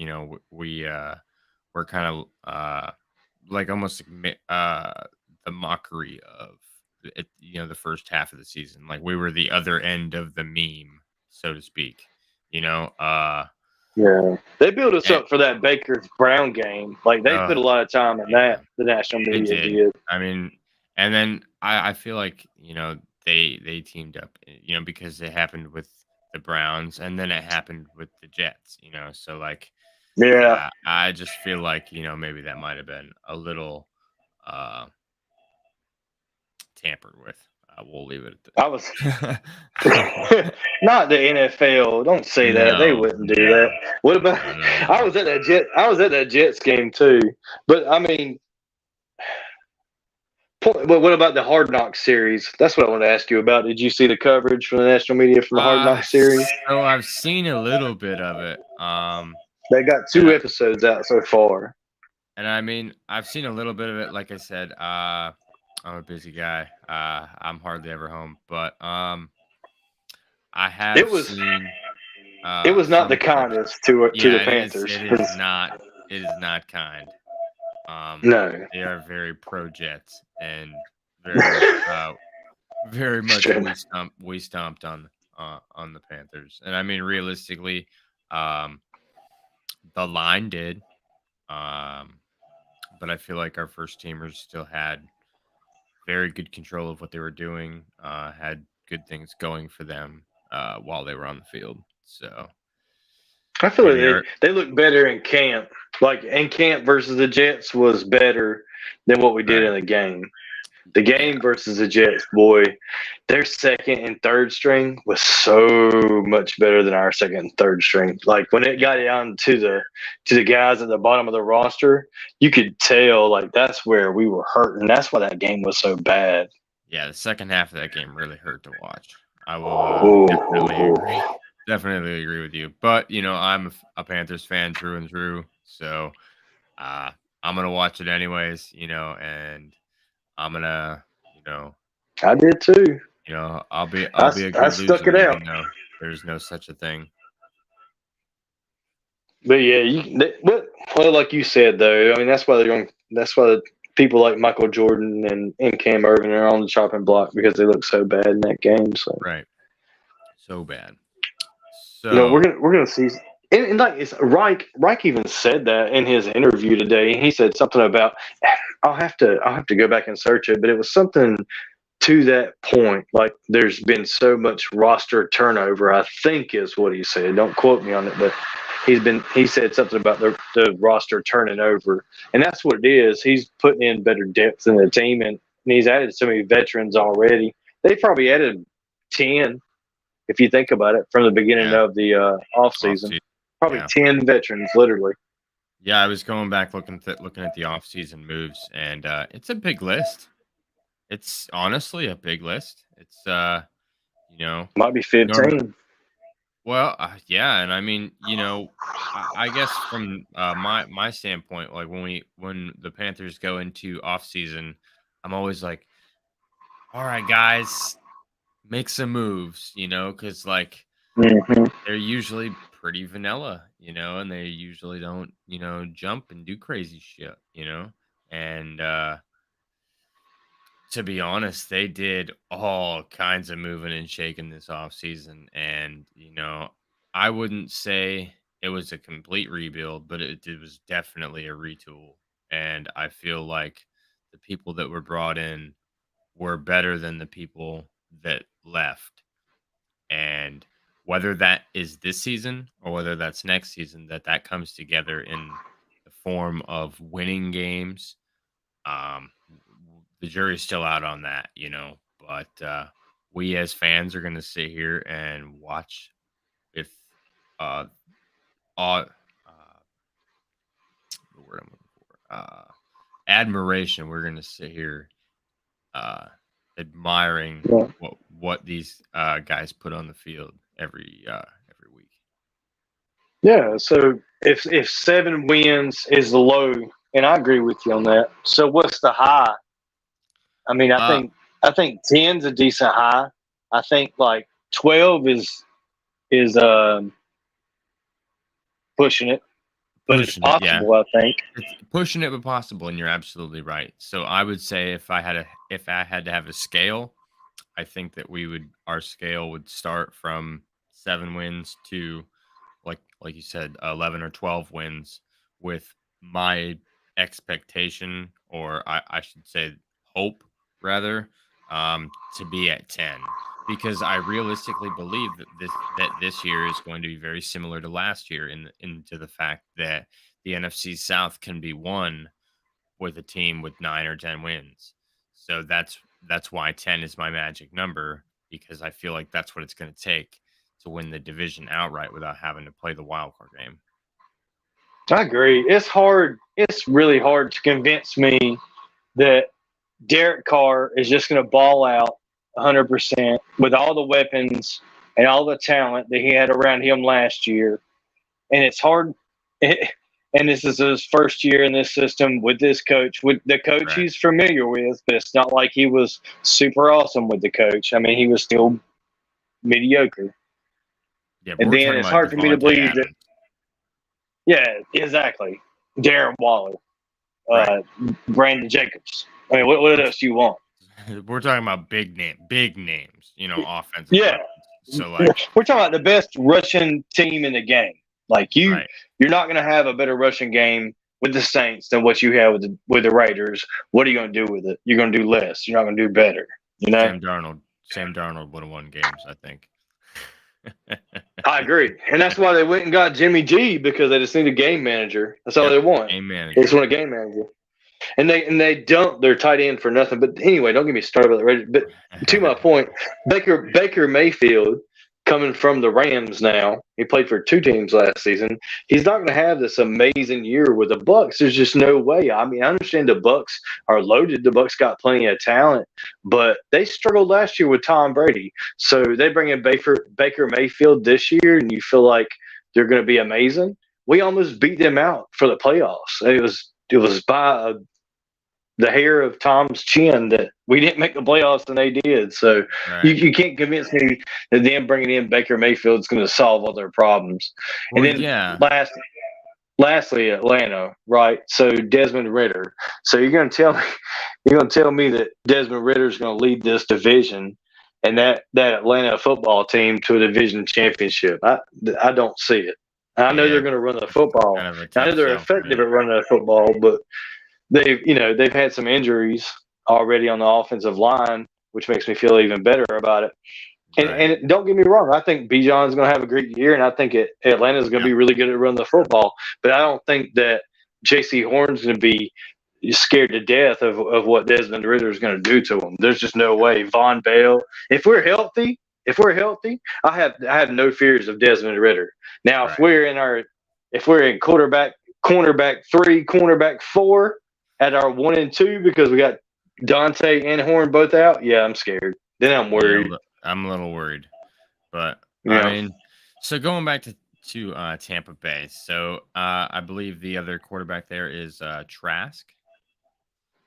we're kind of like almost like the mockery of it, the first half of the season, like we were the other end of the meme, so to speak. You know, uh, Yeah, they built us and, up for that Baker Brown game. Like they put a lot of time in yeah. that. The national They media did. did. I mean, and then I feel like, they teamed up, because it happened with the Browns and then it happened with the Jets, so like, Yeah, yeah, I just feel like, maybe that might have been a little uh tampered with. We'll leave it I was at not the NFL. Don't say that. They no, wouldn't do that. no, What about? no, no, I no. was at that Jet. I was at that Jets game too. But I mean, but what about the Hard Knocks series? That's what I want to ask you about. Did you see the coverage from the national media from the Hard Knocks series? So I've seen a little bit of it. They got And 2 episodes out so far. And I mean, I've seen a little bit of it. Like I said, I'm a busy guy. I'm hardly ever home, but I It have was seen not the some clips. kindest to the Yeah, it is. Panthers. It is not. It is not kind. No. They are very pro Jets and very, very much we stomped on the Panthers. And I mean, realistically, um, the line did. Um, but I feel like our first teamers still had very good control of what they were doing, had good things going for them while they were on the field. So I feel like maybe our they look better in camp. Like in camp versus the Jets was better than what we did right, in the game. The yeah, game versus the Jets, boy, their second and third string was so much better than our second and third string. Like when it got yeah, down to the guys at the bottom of the roster, you could tell like that's where we were hurting. That's why that game was so bad. yeah. The second half of that game really hurt to watch. I will Ooh, definitely ooh, agree. Definitely agree with you. But I'm a Panthers fan through and through, so uh, I'm gonna watch it anyways. And I'm gonna, you know, I did too. I'll be a I good stuck loser, it out. even though there's no such a thing. But yeah, well, like you said though, I mean that's why they're going. That's why people like Michael Jordan and Cam Irvin are on the chopping block because they look so bad in that game. So Right. So bad. No, So we're gonna see. And like it's Reich even said that in his interview today. He said something about I'll have to go back and search it, but it was something to that point. Like there's been so much roster turnover. I think is what he said. Don't quote me on it, but he said something about the roster turning over, and that's what it is. He's putting in better depth in the team, and he's added so many veterans already. They probably added 10 if you think about it, from the beginning yeah, of the off season. offseason. Probably Yeah. 10 veterans, literally. Yeah, I was going back looking at the offseason moves, and it's a big list. It's honestly a big list. It's you know, Might be norm 15. well, yeah, and I mean, I guess from my standpoint, like when the Panthers go into off season, I'm always like, all right, guys, make some moves, because like Mm-hmm. they're usually pretty vanilla, and they usually don't, jump and do crazy shit, and to be honest, they did all kinds of moving and shaking this offseason. And, I wouldn't say it was a complete rebuild, but it was definitely a retool. And I feel like the people that were brought in were better than the people that left. And whether that is this season or whether that's next season, that comes together in the form of winning games, the jury's still out on that, but we as fans are going to sit here and watch with uh, awe, the word I'm looking for, admiration. We're going to sit here uh, admiring Yeah. what these guys put on the field every week. Yeah. So if 7 wins is the low, and I agree with you on that. So what's the high? I mean, Uh, I think 10's a decent high. I think like 12 is pushing it, but it's Pushing it, yeah. possible. I think. It's pushing it, but possible, and you're absolutely right. So I would say if I had to have a scale, I think that our scale would start from 7 wins to like you said, 11 or 12 wins, with my expectation, or I should say hope rather, to be at 10, because I realistically believe that this year is going to be very similar to last year into the fact that the NFC South can be won with a team with 9 or 10 wins. So that's why 10 is my magic number, because I feel like that's what it's going to take to win the division outright without having to play the wild card game. I agree. It's hard. It's really hard to convince me that Derek Carr is just going to ball out 100% with all the weapons and all the talent that he had around him last year. And it's hard. And this is his first year in this system with this coach, with the coach Right. he's familiar with, but it's not like he was super awesome with the coach. I mean, he was still mediocre. Yeah, but And we're then talking it's about hard for me to Devontae believe that, Adams. yeah, exactly. Darren Waller, Right. uh, Brandon Jacobs. I mean, what else do you want? We're talking about big names, offensive Yeah, weapons. So like, we're talking about the best Russian team in the game. Like right. you're not going to have a better Russian game with the Saints than what you have with the Raiders. What are you going to do with it? You're going to do less. You're not going to do better. You know. Sam Darnold would have won games, I think. I agree, and that's why they went and got Jimmy G, because they just need a game manager. That's all Yep. they want. Game They just manager. want a game manager, and they dump their tight end for nothing. But anyway, don't get me started about the Raiders. But to my point, Baker Mayfield, coming from the Rams now, he played for 2 teams last season. He's not going to have this amazing year with the Bucks. There's just no way. I mean, I understand the Bucks are loaded. The Bucks got plenty of talent, but they struggled last year with Tom Brady. So they bring in Baker Mayfield this year, and you feel like they're going to be amazing. We almost beat them out for the playoffs. It was by the hair of Tom's chin that we didn't make the playoffs and they did. So Right. you can't convince me that them bringing in Baker Mayfield is going to solve all their problems. And Well, then yeah. lastly, Atlanta, right? So Desmond Ritter. So you're going to tell me that Desmond Ritter is going to lead this division, and that Atlanta football team to a division championship. I don't see it. I know Yeah, they're going to run the football. kind of a I know tough they're sell for effective me. at running the football, but they've had some injuries already on the offensive line, which makes me feel even better about it. Right. And don't get me wrong, I think Bijan's going to have a great year, and I think Atlanta's going to Yeah. be really good at running the football. But I don't think that J.C. Horn's going to be scared to death of what Desmond Ritter is going to do to him. There's just no way. Von Bell, if we're healthy, I have no fears of Desmond Ritter. Now, Right. if we're in cornerback 3, cornerback 4 at our 1 and 2 because we got Dante and Horn both out, yeah, I'm scared. Then I'm Yeah, worried. I'm a little worried, but I Yeah. mean, so going back to Tampa Bay. So I believe the other quarterback there is Trask.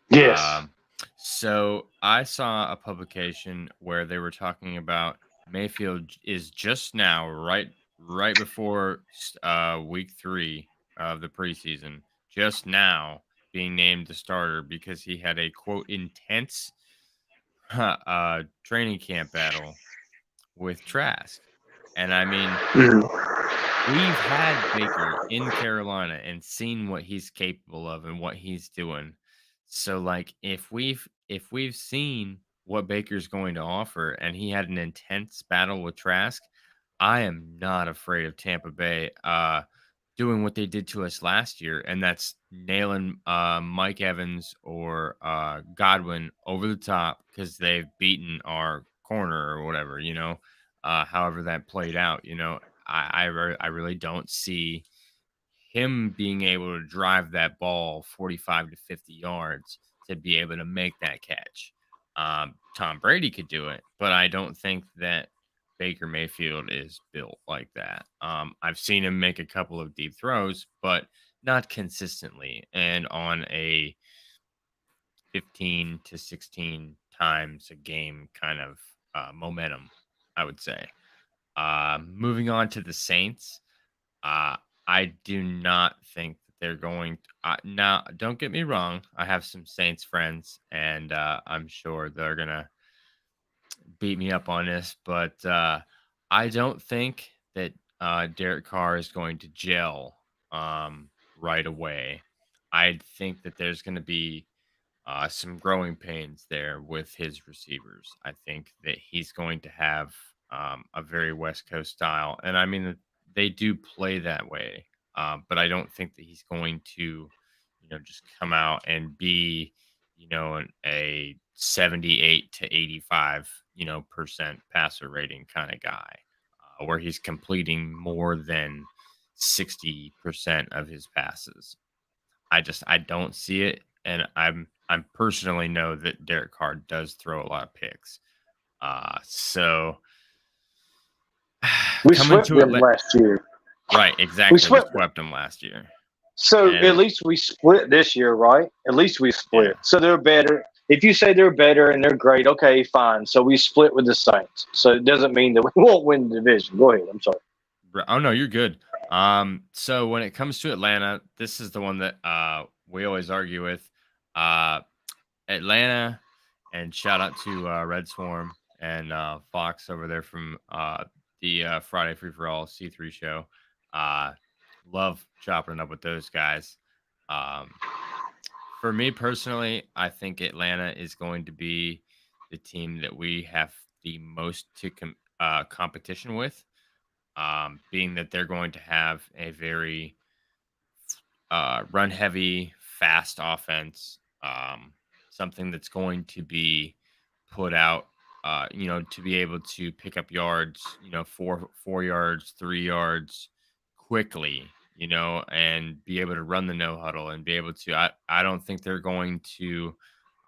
Yes. Um, so I saw a publication where they were talking about Mayfield is just now right before week 3 of the preseason, just now being named the starter because he had a quote intense training camp battle with Trask. And I mean, Mhm. we've had Baker in Carolina and seen what he's capable of and what he's doing. So like if we've seen what Baker's going to offer and he had an intense battle with Trask, I am not afraid of Tampa Bay doing what they did to us last year, and that's nailing Mike Evans or Godwin over the top because they've beaten our corner or whatever, however that played out. I really don't see him being able to drive that ball 45 to 50 yards to be able to make that catch. Tom Brady could do it, but I don't think that Baker Mayfield is built like that. I've seen him make a couple of deep throws, but not consistently and on a 15 to 16 times a game kind of momentum, I would say. Moving on to the Saints, uh, I do not think that they're going. Now, don't get me wrong. I have some Saints friends, and I'm sure they're gonna beat me up on this, but I don't think that Derek Carr is going to gel right away. I think that there's going to be some growing pains there with his receivers. I think that he's going to have a very West Coast style, and I mean they do play that way, but I don't think that he's going to, just come out and be, a 78 to 85, percent passer rating kind of guy, where he's completing more than 60% of his passes. I don't see it, and I'm personally know that Derek Carr does throw a lot of picks. So We coming swept to it, them last year. right? We Exactly, we swept them. swept them last year, So at and least we split this year, right? At least we yeah. split. So they're better. If you say they're better and they're great, okay, fine. So we split with the Saints. So it doesn't mean that we won't win the division. Go ahead. I'm sorry. Oh no, you're good. So when it comes to Atlanta, this is the one that we always argue with. Uh, Atlanta, and shout out to Red Swarm and Fox over there from the Friday Free for All C3 show. Uh, love chopping it up with those guys. Um, for me personally, I think Atlanta is going to be the team that we have the most competition with, being that they're going to have a very run heavy, fast offense, something that's going to be put out, to be able to pick up yards, 4 yards, 3 yards quickly, and be able to run the no huddle and be able to. I don't think they're going to.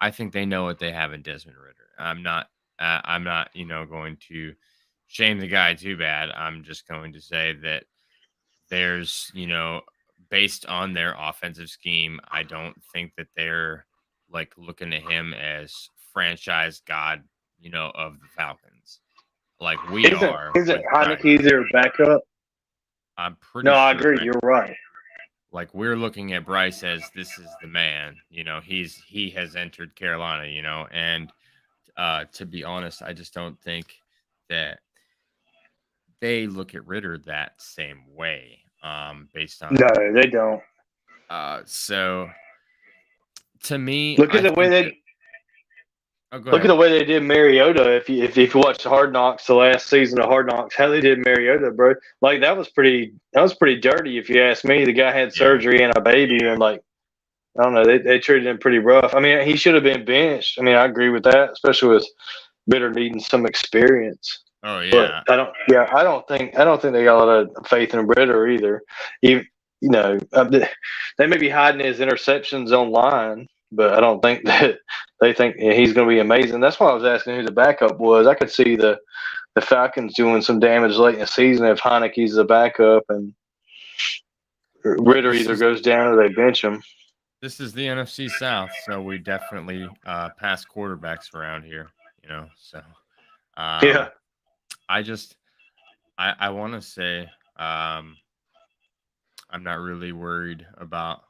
I think they know what they have in Desmond Ritter. I'm not, going to shame the guy too bad. I'm just going to say that there's, based on their offensive scheme, I don't think that they're like looking at him as franchise god, of the Falcons, like we are Isn't with Heineke Bryce. their backup? I'm pretty No, I sure, agree. You're right. like we're looking at Bryce as this is the man. He has entered Carolina, and To be honest, I just don't think that they look at Ritter that same way. Based on No, they don't. so to me, Look at I the way think they that. Oh, go Look at ahead. the way they did Mariota. If you watch Hard Knocks, the last season of Hard Knocks, how they did Mariota, bro, like that was pretty dirty. If you ask me, the guy had Yeah. surgery and a baby, and like I don't know, they treated him pretty rough. I mean, he should have been benched. I mean, I agree with that, especially with Bitter needing some experience. Oh But yeah. I don't think they got a lot of faith in Ritter either. You, they may be hiding his interceptions online, but I don't think that they think he's going to be amazing. That's why I was asking who the backup was. I could see the Falcons doing some damage late in the season if Heineke's the backup and Well, Ritter either goes down or they bench him. this is the NFC South, so we definitely pass quarterbacks around here. So Yeah, um, I just I want to say I'm not really worried about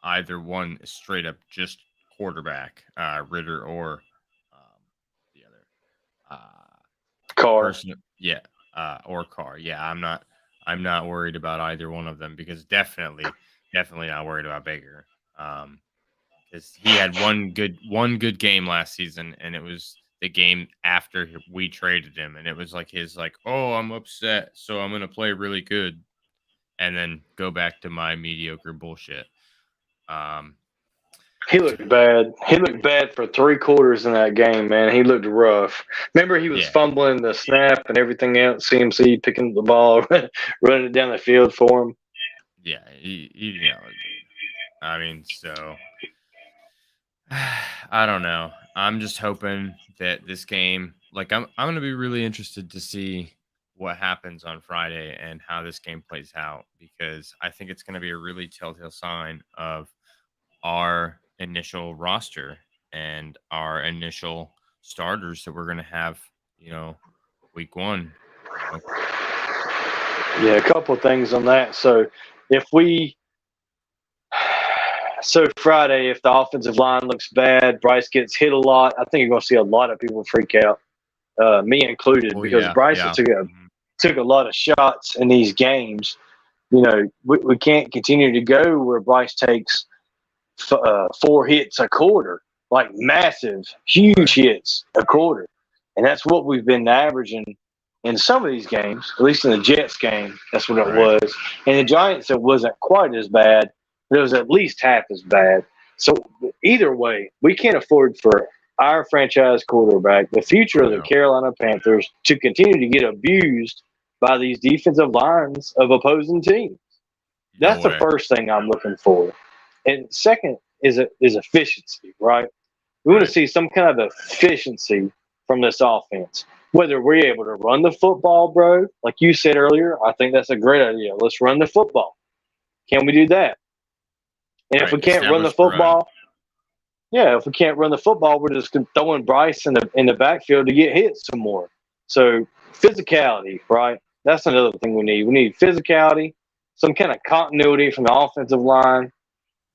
either one straight up just quarterback, Ritter or the other Carr. person. Yeah, or Carr. Yeah, I'm not worried about either one of them because definitely not worried about Baker. Because he had one good game last season, and it was the game after we traded him, and it was like his like, oh, I'm upset, so I'm gonna play really good, and then go back to my mediocre bullshit. Um, He so looked bad. He looked bad for 3 quarters in that game, man. He looked rough. Remember, he was yeah, fumbling the snap and everything else. CMC picking up the ball, running it down the field for him. yeah, he nailed it, dude. I mean, so I don't know. I'm just hoping that this game, like, I'm gonna be really interested to see what happens on Friday and how this game plays out because I think it's gonna be a really telltale sign of our initial roster and our initial starters that we're gonna have, you know, week one. You know, Yeah, a couple of things on that. If we, so Friday, if the offensive line looks bad, Bryce gets hit a lot, I think you're going to see a lot of people freak out, me included, oh because yeah, Bryce yeah, took a lot of shots in these games. We can't continue to go where Bryce takes 4 hits a quarter, like massive, huge right, hits a quarter. And that's what we've been averaging in some of these games, at least in the Jets game. That's what it right. was. And the Giants, it wasn't quite as bad, but it was at least half as bad. So either way, we can't afford for our franchise quarterback, the future Oh of the no, Carolina Panthers, to continue to get abused by these defensive lines of opposing teams. no That's the way. first thing I'm looking for. And second is efficiency, right? We want to Right, see some kind of efficiency from this offense. Whether we're able to run the football, bro, like you said earlier, I think that's a great idea. Let's run the football. Can we do that? And if right. we can't run the Establish the run. football, yeah, if we can't run the football, we're just throwing Bryce in the backfield to get hit some more. So physicality, right? That's another thing we need. We need physicality, some kind of continuity from the offensive line,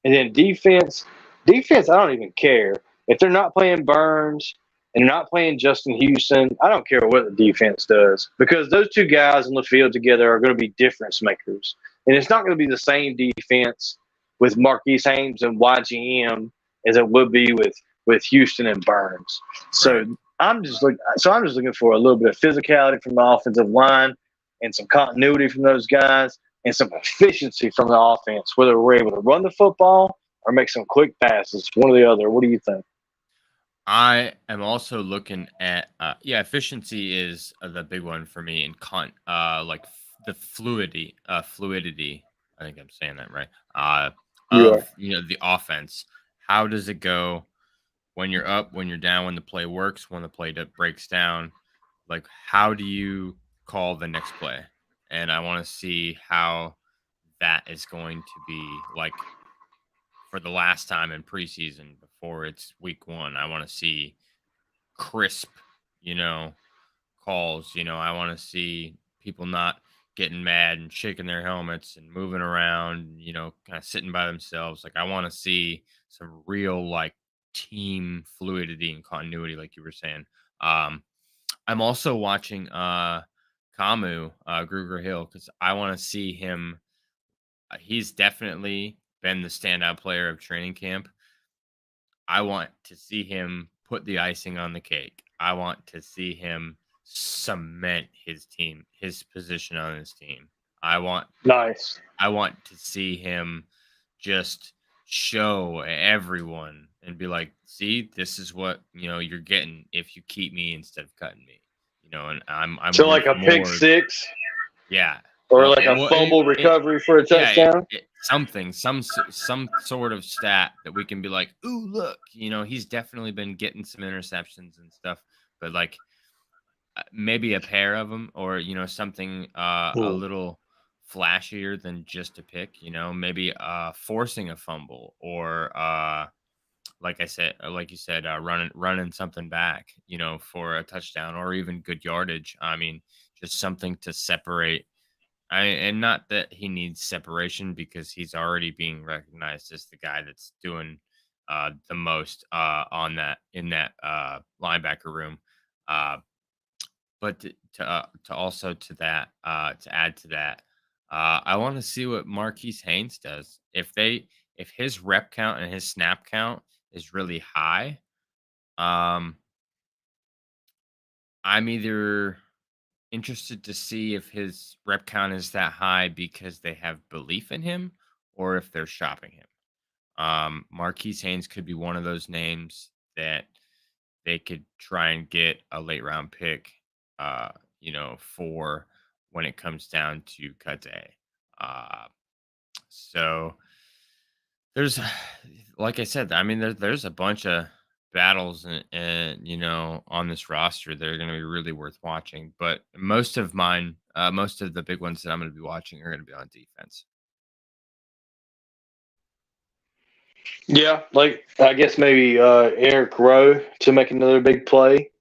and then defense. Defense, I don't even care if they're not playing Burns and they're not playing Justin Houston. I don't care what the defense does because those two guys on the field together are going to be difference makers, and it's not going to be the same defense with Marquise Haynes and YGM as it would be with Houston and Burns. So Right. I'm just looking for a little bit of physicality from the offensive line and some continuity from those guys and some efficiency from the offense, whether we're able to run the football or make some quick passes, one or the other. What do you think? I am also looking at yeah, efficiency is the big one for me in like the fluidity. I think I'm saying that right. You are. Of the offense. How does it go when you're up, when you're down, when the play works, when the play breaks down? Like, how do you call the next play? And I want to see how that is going to be like for the last time in preseason before it's week one. I want to see crisp, you know, calls. I want to see people not getting mad and shaking their helmets and moving around, kind of sitting by themselves. Like I want to see some real like team fluidity and continuity, like you were saying. Um, I'm also watching Kamu Gruger Hill because I want to see him. He's definitely been the standout player of training camp. I want to see him put the icing on the cake. I want to see him cement his team, his position on his team. I want Nice. I want to see him just show everyone and be like, "See, this is what, you're getting if you keep me instead of cutting me." And I'm So like worth a pick more. six Yeah. or like a Well, fumble recovery for a yeah, touchdown. something, some sort of stat that we can be like, "Ooh, look, he's definitely been getting some interceptions and stuff." But like maybe a pair of them, or something a Hmm. little flashier than just a pick. Maybe forcing a fumble, or like you said, running something back, for a touchdown, or even good yardage. I mean, just something to separate. And not that he needs separation, because he's already being recognized as the guy that's doing the most on that in that linebacker room. Uh, but to also to that to add to that, I want to see what Marquise Haynes does. If his rep count and his snap count is really high, um, I'm either interested to see if his rep count is that high because they have belief in him, or if they're shopping him. Marquise Haynes could be one of those names that they could try and get a late round pick, for when it comes down to cut day. Uh, so there's, like I said, I mean, there's a bunch of battles and on this roster that are going to be really worth watching. But most of the big ones that I'm going to be watching are going to be on defense. Yeah, like I guess maybe Eric Rowe to make another big play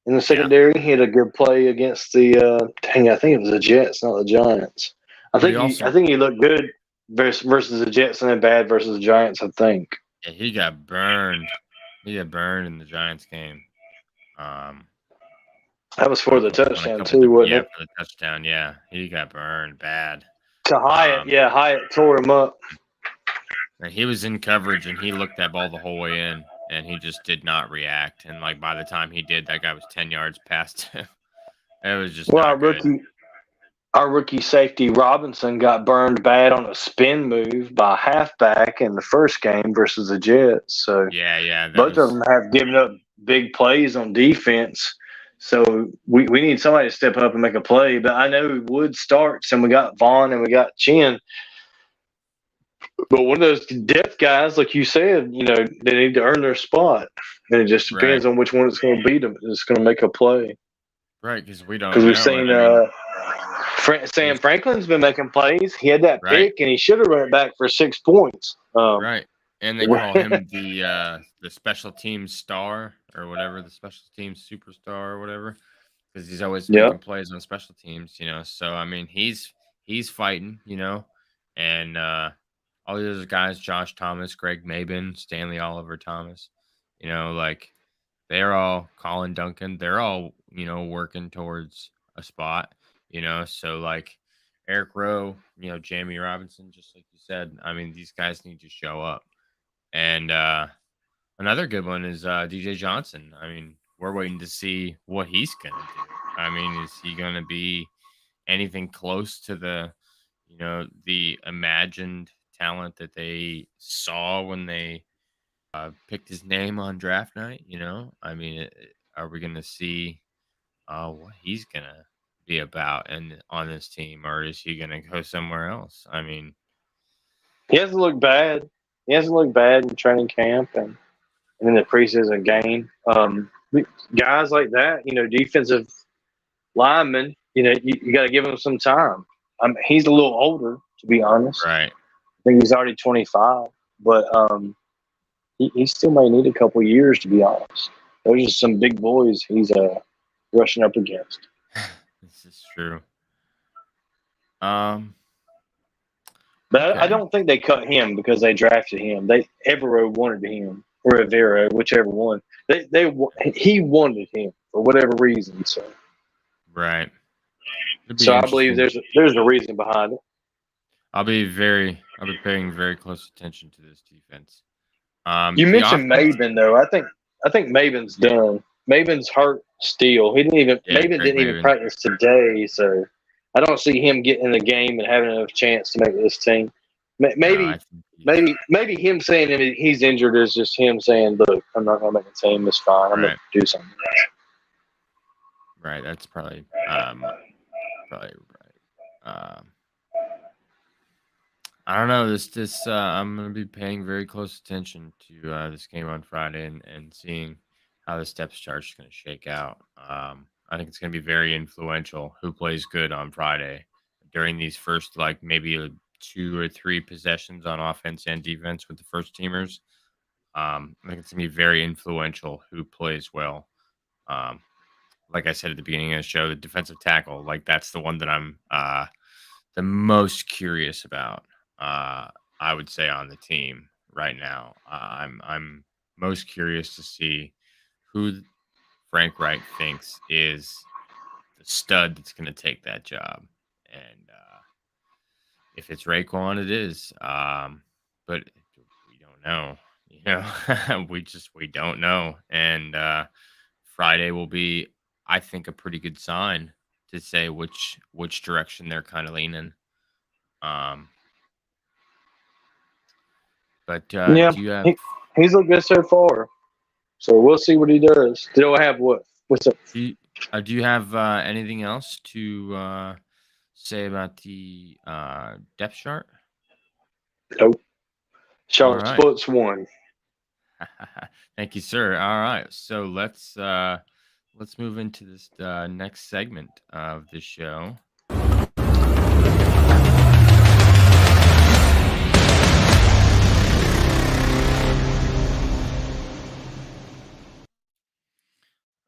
in the Yeah, secondary. He had a good play against the I think it was the Jets, not the Giants. but he also, I think he looked good versus the Jets and then bad versus the Giants. I think yeah, he got burned. He got burned in the Giants game. Um, that was for on, the on a touchdown couple too, different, wasn't yeah, it? for the touchdown. Yeah, he got burned bad. To Hyatt, Um, yeah, Hyatt tore him up. and he was in coverage and he looked that ball the whole way in, and he just did not react. And like by the time he did, that guy was 10 yards past him. It was just Well, not good. our rookie safety Robinson got burned bad on a spin move by a halfback in the first game versus the Jets. So Yeah, yeah, that both of was them have given up big plays on defense. So we need somebody to step up and make a play. But I know Wood starts, and we got Vaughn and we got Chin. But one of those depth guys, like you said, they need to earn their spot. And it just right, depends on which one it's going to beat them. It's going to make a play. right, because we don't Because we've know. And seen I mean, Sam there's Franklin's been making plays. He had that right, pick, and he should have run it back for 6 points. right. And they call him the special teams star, or whatever, the special teams superstar or whatever, because he's always Yeah. making plays on special teams. So I mean, he's fighting, and all the other guys, Josh Thomas, Greg Maben, Stanley Oliver Thomas, like they're all Colin Duncan, they're all, working towards a spot, so like Eric Rowe, Jamie Robinson, just like you said, I mean, these guys need to show up. And another good one is DJ Johnson. I mean, we're waiting to see what he's gonna do. I mean, is he gonna be anything close to the imagined talent that they saw when they picked his name on draft night? I mean, are we gonna see what he's gonna be about and on this team, or is he gonna go somewhere else? I mean, He hasn't looked bad. He hasn't looked bad in training camp and in the preseason game. Guys like that, defensive linemen, you got to give him some time. He's a little older, to be honest. right. I think he's already 25, but he still may need a couple years, to be honest. Those are some big boys he's rushing up against. This is true. Um. But I Okay. don't think they cut him because they drafted him. Evero wanted him. Rivera, whichever one. He wanted him for whatever reason. Right. It'd be So I believe interesting. there's a reason behind it. I'll be paying very close attention to this defense. You The mentioned offense, Maven though. I think Maven's done. Maven's hurt still. He didn't even yeah, Maven Drake didn't even Maven. practice today, so I don't see him getting in the game and having enough chance to make this team. No, I Maybe think he's maybe him saying that he's injured is just him saying, "Look, I'm not going to make the team. It's fine. I'm going right. to do something." Right. That's probably right. I don't know. I'm gonna be paying very close attention to this game on Friday and seeing how the depth chart is gonna shake out. I think it's gonna be very influential who plays good on Friday during these first like maybe 2 or 3 possessions on offense and defense with the first teamers. I think it's gonna be very influential who plays well. Um, like I said at the beginning of the show, the defensive tackle, like that's the one that I'm the most curious about. Uh, I would say on the team right now. I'm most curious to see who Frank Wright thinks is the stud that's going to take that job, and if it's Raekwon, it is. But we don't know. You know, we don't know, and Friday will be, I think, a pretty good sign to say which direction they're kind of leaning. Um, but Yeah, do you have he's looked good so far. So we'll see what he does. Still have what? What's up? do you have anything else to say about the depth chart? Nope. All Charlotte right. Sports won. Thank you, sir. All right. So let's move into this next segment of the show.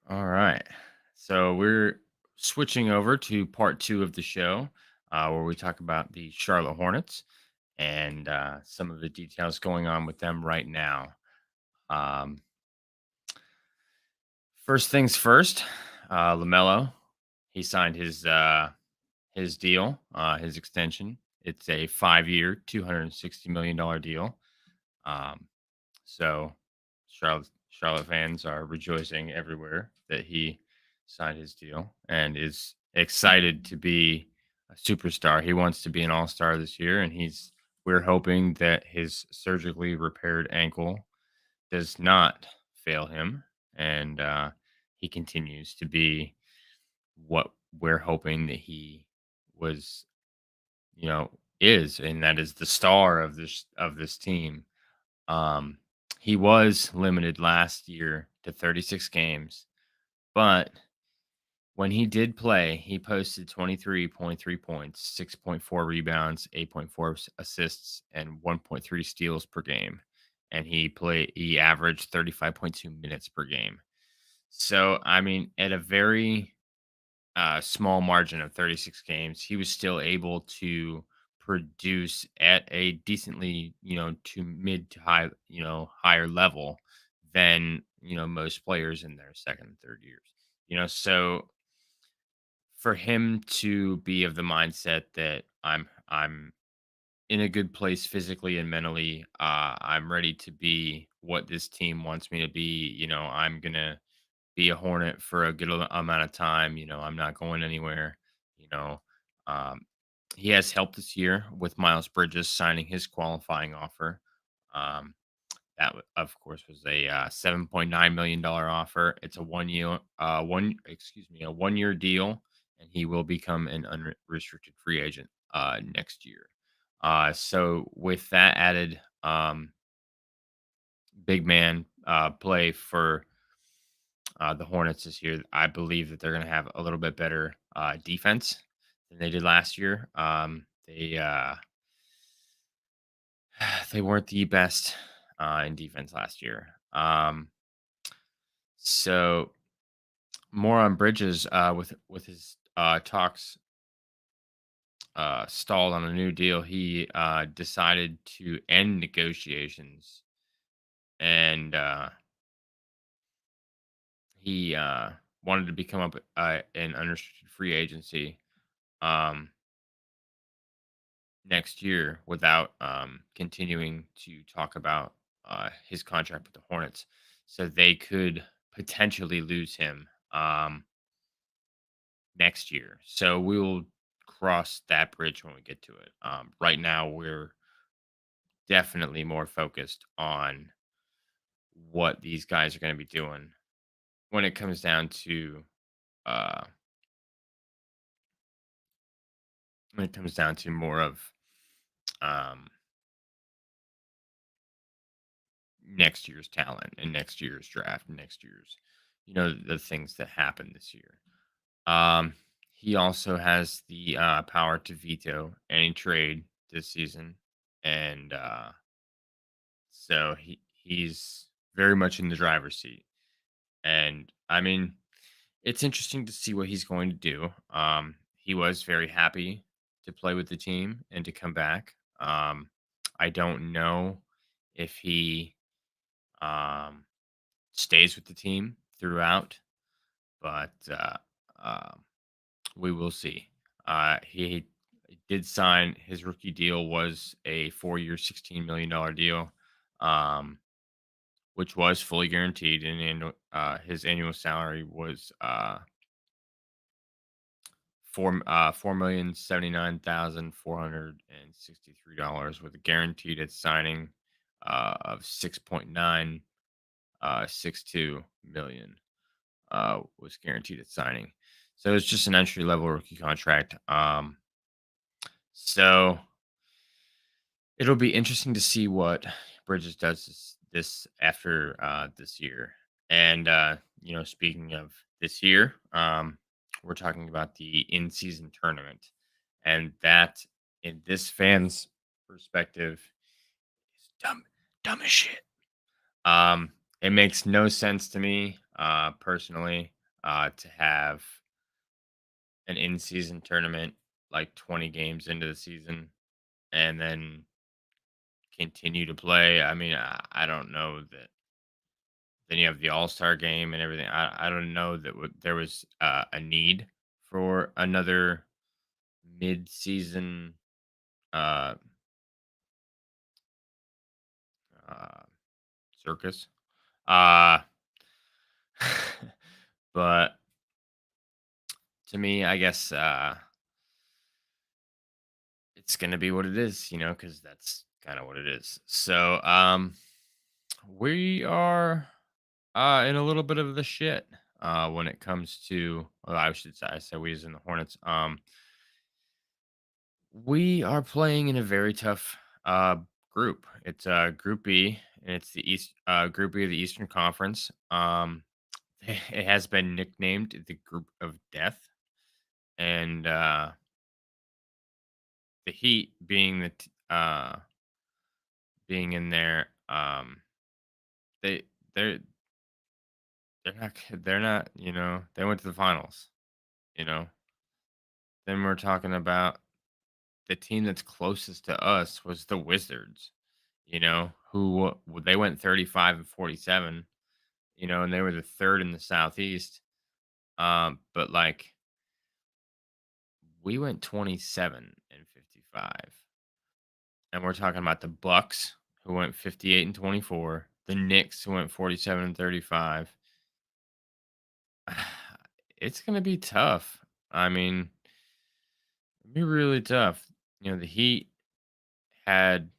All right. So we're switching over to part 2 of the show, where we talk about the Charlotte Hornets and some of the details going on with them right now. Um, First things first, LaMelo, he signed his deal, his extension. It's a 5-year, $260 million deal. Um, so Charlotte fans are rejoicing everywhere that he signed his deal and is excited to be a superstar. He wants to be an all-star this year, and we're hoping that his surgically repaired ankle does not fail him, and he continues to be what we're hoping that he was, you know, is, and that is the star of this team. Um, he was limited last year to 36 games, but when he did play, he posted 23.3 points, 6.4 rebounds, 8.4 assists, and 1.3 steals per game. And he averaged 35.2 minutes per game. So, I mean, at a very small margin of 36 games, he was still able to produce at a decently, to mid to high, higher level than, most players in their second and third years. So for him to be of the mindset that I'm in a good place physically and mentally, I'm ready to be what this team wants me to be. I'm gonna be a Hornet for a good amount of time. I'm not going anywhere. You know, um, he has helped this year with Miles Bridges signing his qualifying offer. Um, of course, was a $7.9 million offer. It's a 1 year, a 1 year deal, and he will become an unrestricted free agent next year. So with that added, big man play for the Hornets this year, I believe that they're going to have a little bit better defense than they did last year. They weren't the best in defense last year. So more on Bridges with his talks stalled on a new deal. He decided to end negotiations and he wanted to become up an unrestricted free agency um, next year without continuing to talk about his contract with the Hornets, so they could potentially lose him next year. So we will cross that bridge when we get to it. Right now, we're definitely more focused on what these guys are going to be doing when it comes down to uh, more of um, next year's talent and next year's draft and next year's, the things that happened this year. Um, he also has the power to veto any trade this season, and so he's very much in the driver's seat. And I mean, it's interesting to see what he's going to do. He was very happy to play with the team and to come back. I don't know if he um, stays with the team throughout, but um, we will see. He did sign his rookie deal was a 4-year, $16 million deal, um, which was fully guaranteed, and his annual salary was $4,079,463 with a guaranteed at signing of 6.962 million was guaranteed at signing. So it's just an entry level rookie contract. So it'll be interesting to see what Bridges does this after this year. And speaking of this year, we're talking about the in-season tournament, and that, in this fan's perspective, is dumb as shit. It makes no sense to me, personally, to have an in-season tournament like 20 games into the season and then continue to play. I mean, I don't know that. Then you have the All-Star game and everything. I don't know that there was a need for another mid-season uh, uh, circus. Uh, but to me, I guess it's gonna be what it is, because that's kind of what it is. So we are in a little bit of the shit when it comes to. Well, I said we as in the Hornets. We are playing in a very tough group. It's Group B, and it's the Group B of the Eastern Conference. It has been nicknamed the Group of Death, and the Heat being in there. They they're they're not. They went to the finals. You know. Then we're talking about the team that's closest to us was the Wizards. Who they went 35-47. And they were the third in the Southeast. But like we went 27-55. And we're talking about the Bucks who went 58-24, the Knicks who went 47-35. It's gonna be tough. I mean, it'll be really tough. The Heat had,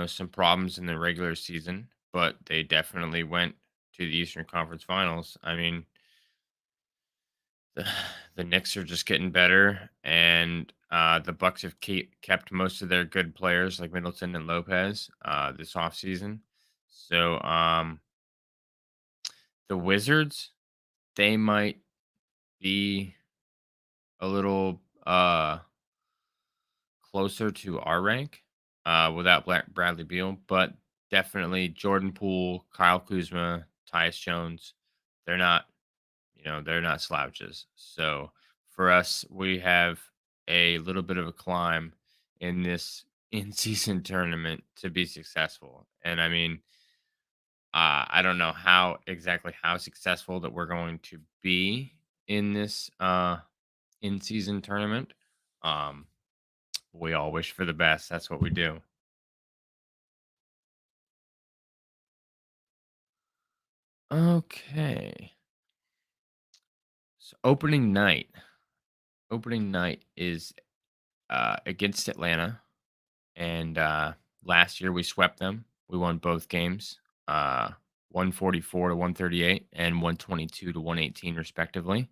some problems in the regular season, but they definitely went to the Eastern Conference Finals. I mean, the, the Knicks are just getting better, and the Bucks have kept most of their good players like Middleton and Lopez this offseason. So the Wizards, they might be a little closer to our rank without Bradley Beal, but definitely Jordan Poole, Kyle Kuzma, Tyus Jones. They're not they're not slouches. So for us, we have a little bit of a climb in this in season tournament to be successful. And I mean, I don't know exactly how successful that we're going to be in this in season tournament. Um, we all wish for the best. That's what we do. Okay. So opening night is against Atlanta, and last year we swept them. We won both games, uh, 144 to 138 and 122 to 118 respectively.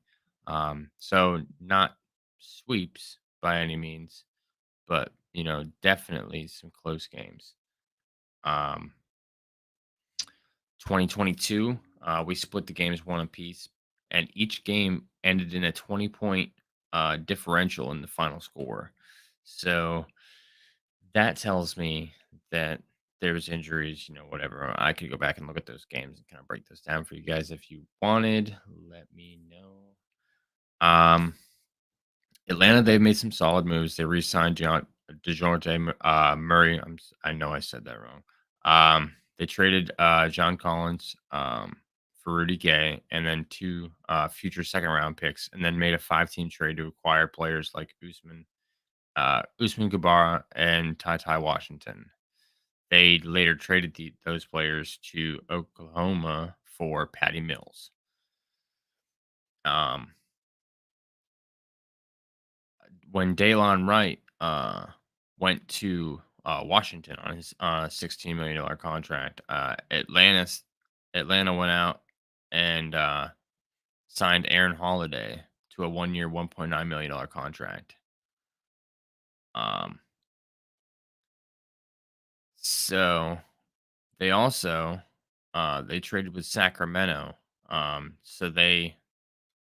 So not sweeps by any means, but definitely some close games. Um, 2022, we split the games one apiece, and each game ended in a 20-point differential in the final score. So that tells me that there was injuries, whatever. I could go back and look at those games and kind of break those down for you guys if you wanted. Let me know. Um, Atlanta, they've made some solid moves. They re-signed DeJounte Murray. I know I said that wrong. They traded John Collins for Rudy Gay, and then two future second-round picks, and then made a 5-team trade to acquire players like Usman Gabara and Ty Washington. They later traded those players to Oklahoma for Patty Mills. Um, when Daylon Wright went to Washington on his $16 million contract, Atlanta went out and signed Aaron Holiday to a 1-year, $1.9 million contract. Um, so they also they traded with Sacramento. So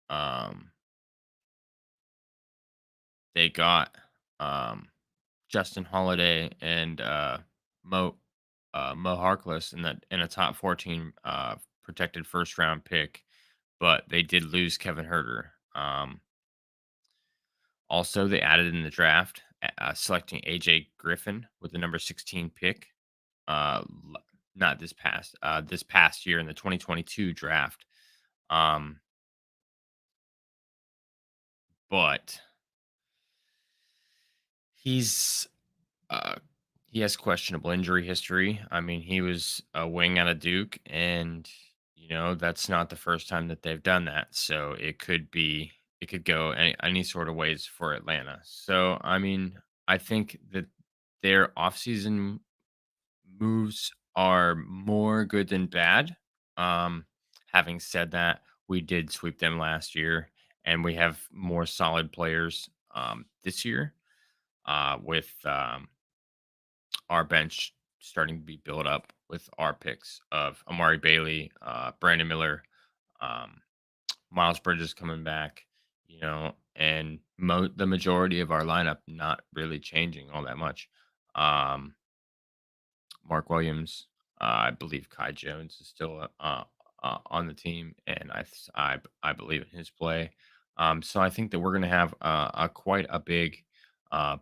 um, they got um, Justin Holiday and Mo Harkless in a top 14 protected first round pick, but they did lose Kevin Herter. Also, they added in the draft, selecting AJ Griffin with the number 16 pick. Not this past year in the 2022 draft. Um, but he's uh, he has questionable injury history. I mean, he was a wing out of Duke, and that's not the first time that they've done that. So it could go any sort of ways for Atlanta. So I mean, I think that their offseason moves are more good than bad. Um, Having said that, we did sweep them last year, and we have more solid players this year with our bench starting to be built up with our picks of Amari Bailey, Brandon Miller, um, Miles Bridges coming back, and the majority of our lineup not really changing all that much. Um, Mark Williams, I believe Kai Jones is still on the team, and I believe in his play. So I think that we're going to have a quite a big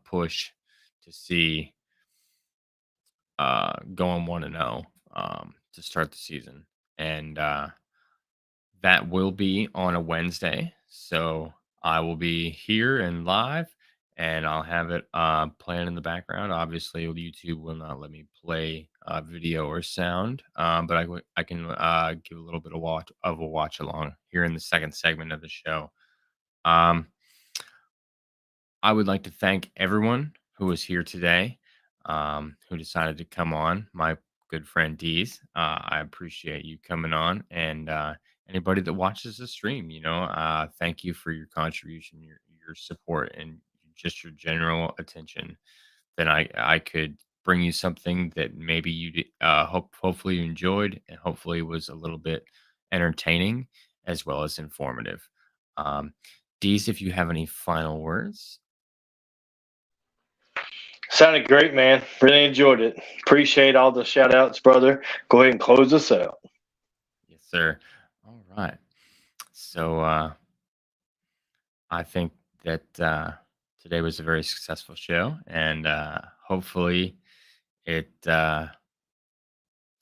push to see going 1-0 to start the season, and that will be on a Wednesday. So I will be here and live, and I'll have it playing in the background. Obviously, YouTube will not let me play video or sound, but I can give a little bit of a watch along here in the second segment of the show. Um, I would like to thank everyone who was here today, who decided to come on. My good friend Dees, I appreciate you coming on, and anybody that watches the stream, thank you for your contribution, your support, and just your general attention. Then I could bring you something that maybe hopefully you enjoyed, and hopefully was a little bit entertaining as well as informative. Um, Dees, if you have any final words. Sounded great, man. Really enjoyed it. Appreciate all the shout outs, brother. Go ahead and close us out. Yes, sir. All right. So I think that today was a very successful show, and hopefully it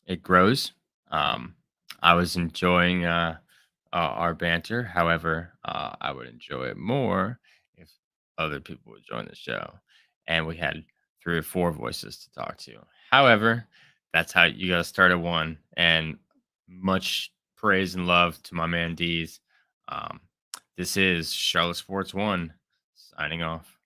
it grows. Um, I was enjoying our banter. However, I would enjoy it more if other people would join the show and we had 3 or 4 voices to talk to. However, that's how you got to start at one. And much praise and love to my man D's. Um, this is Charlotte Sports One signing off.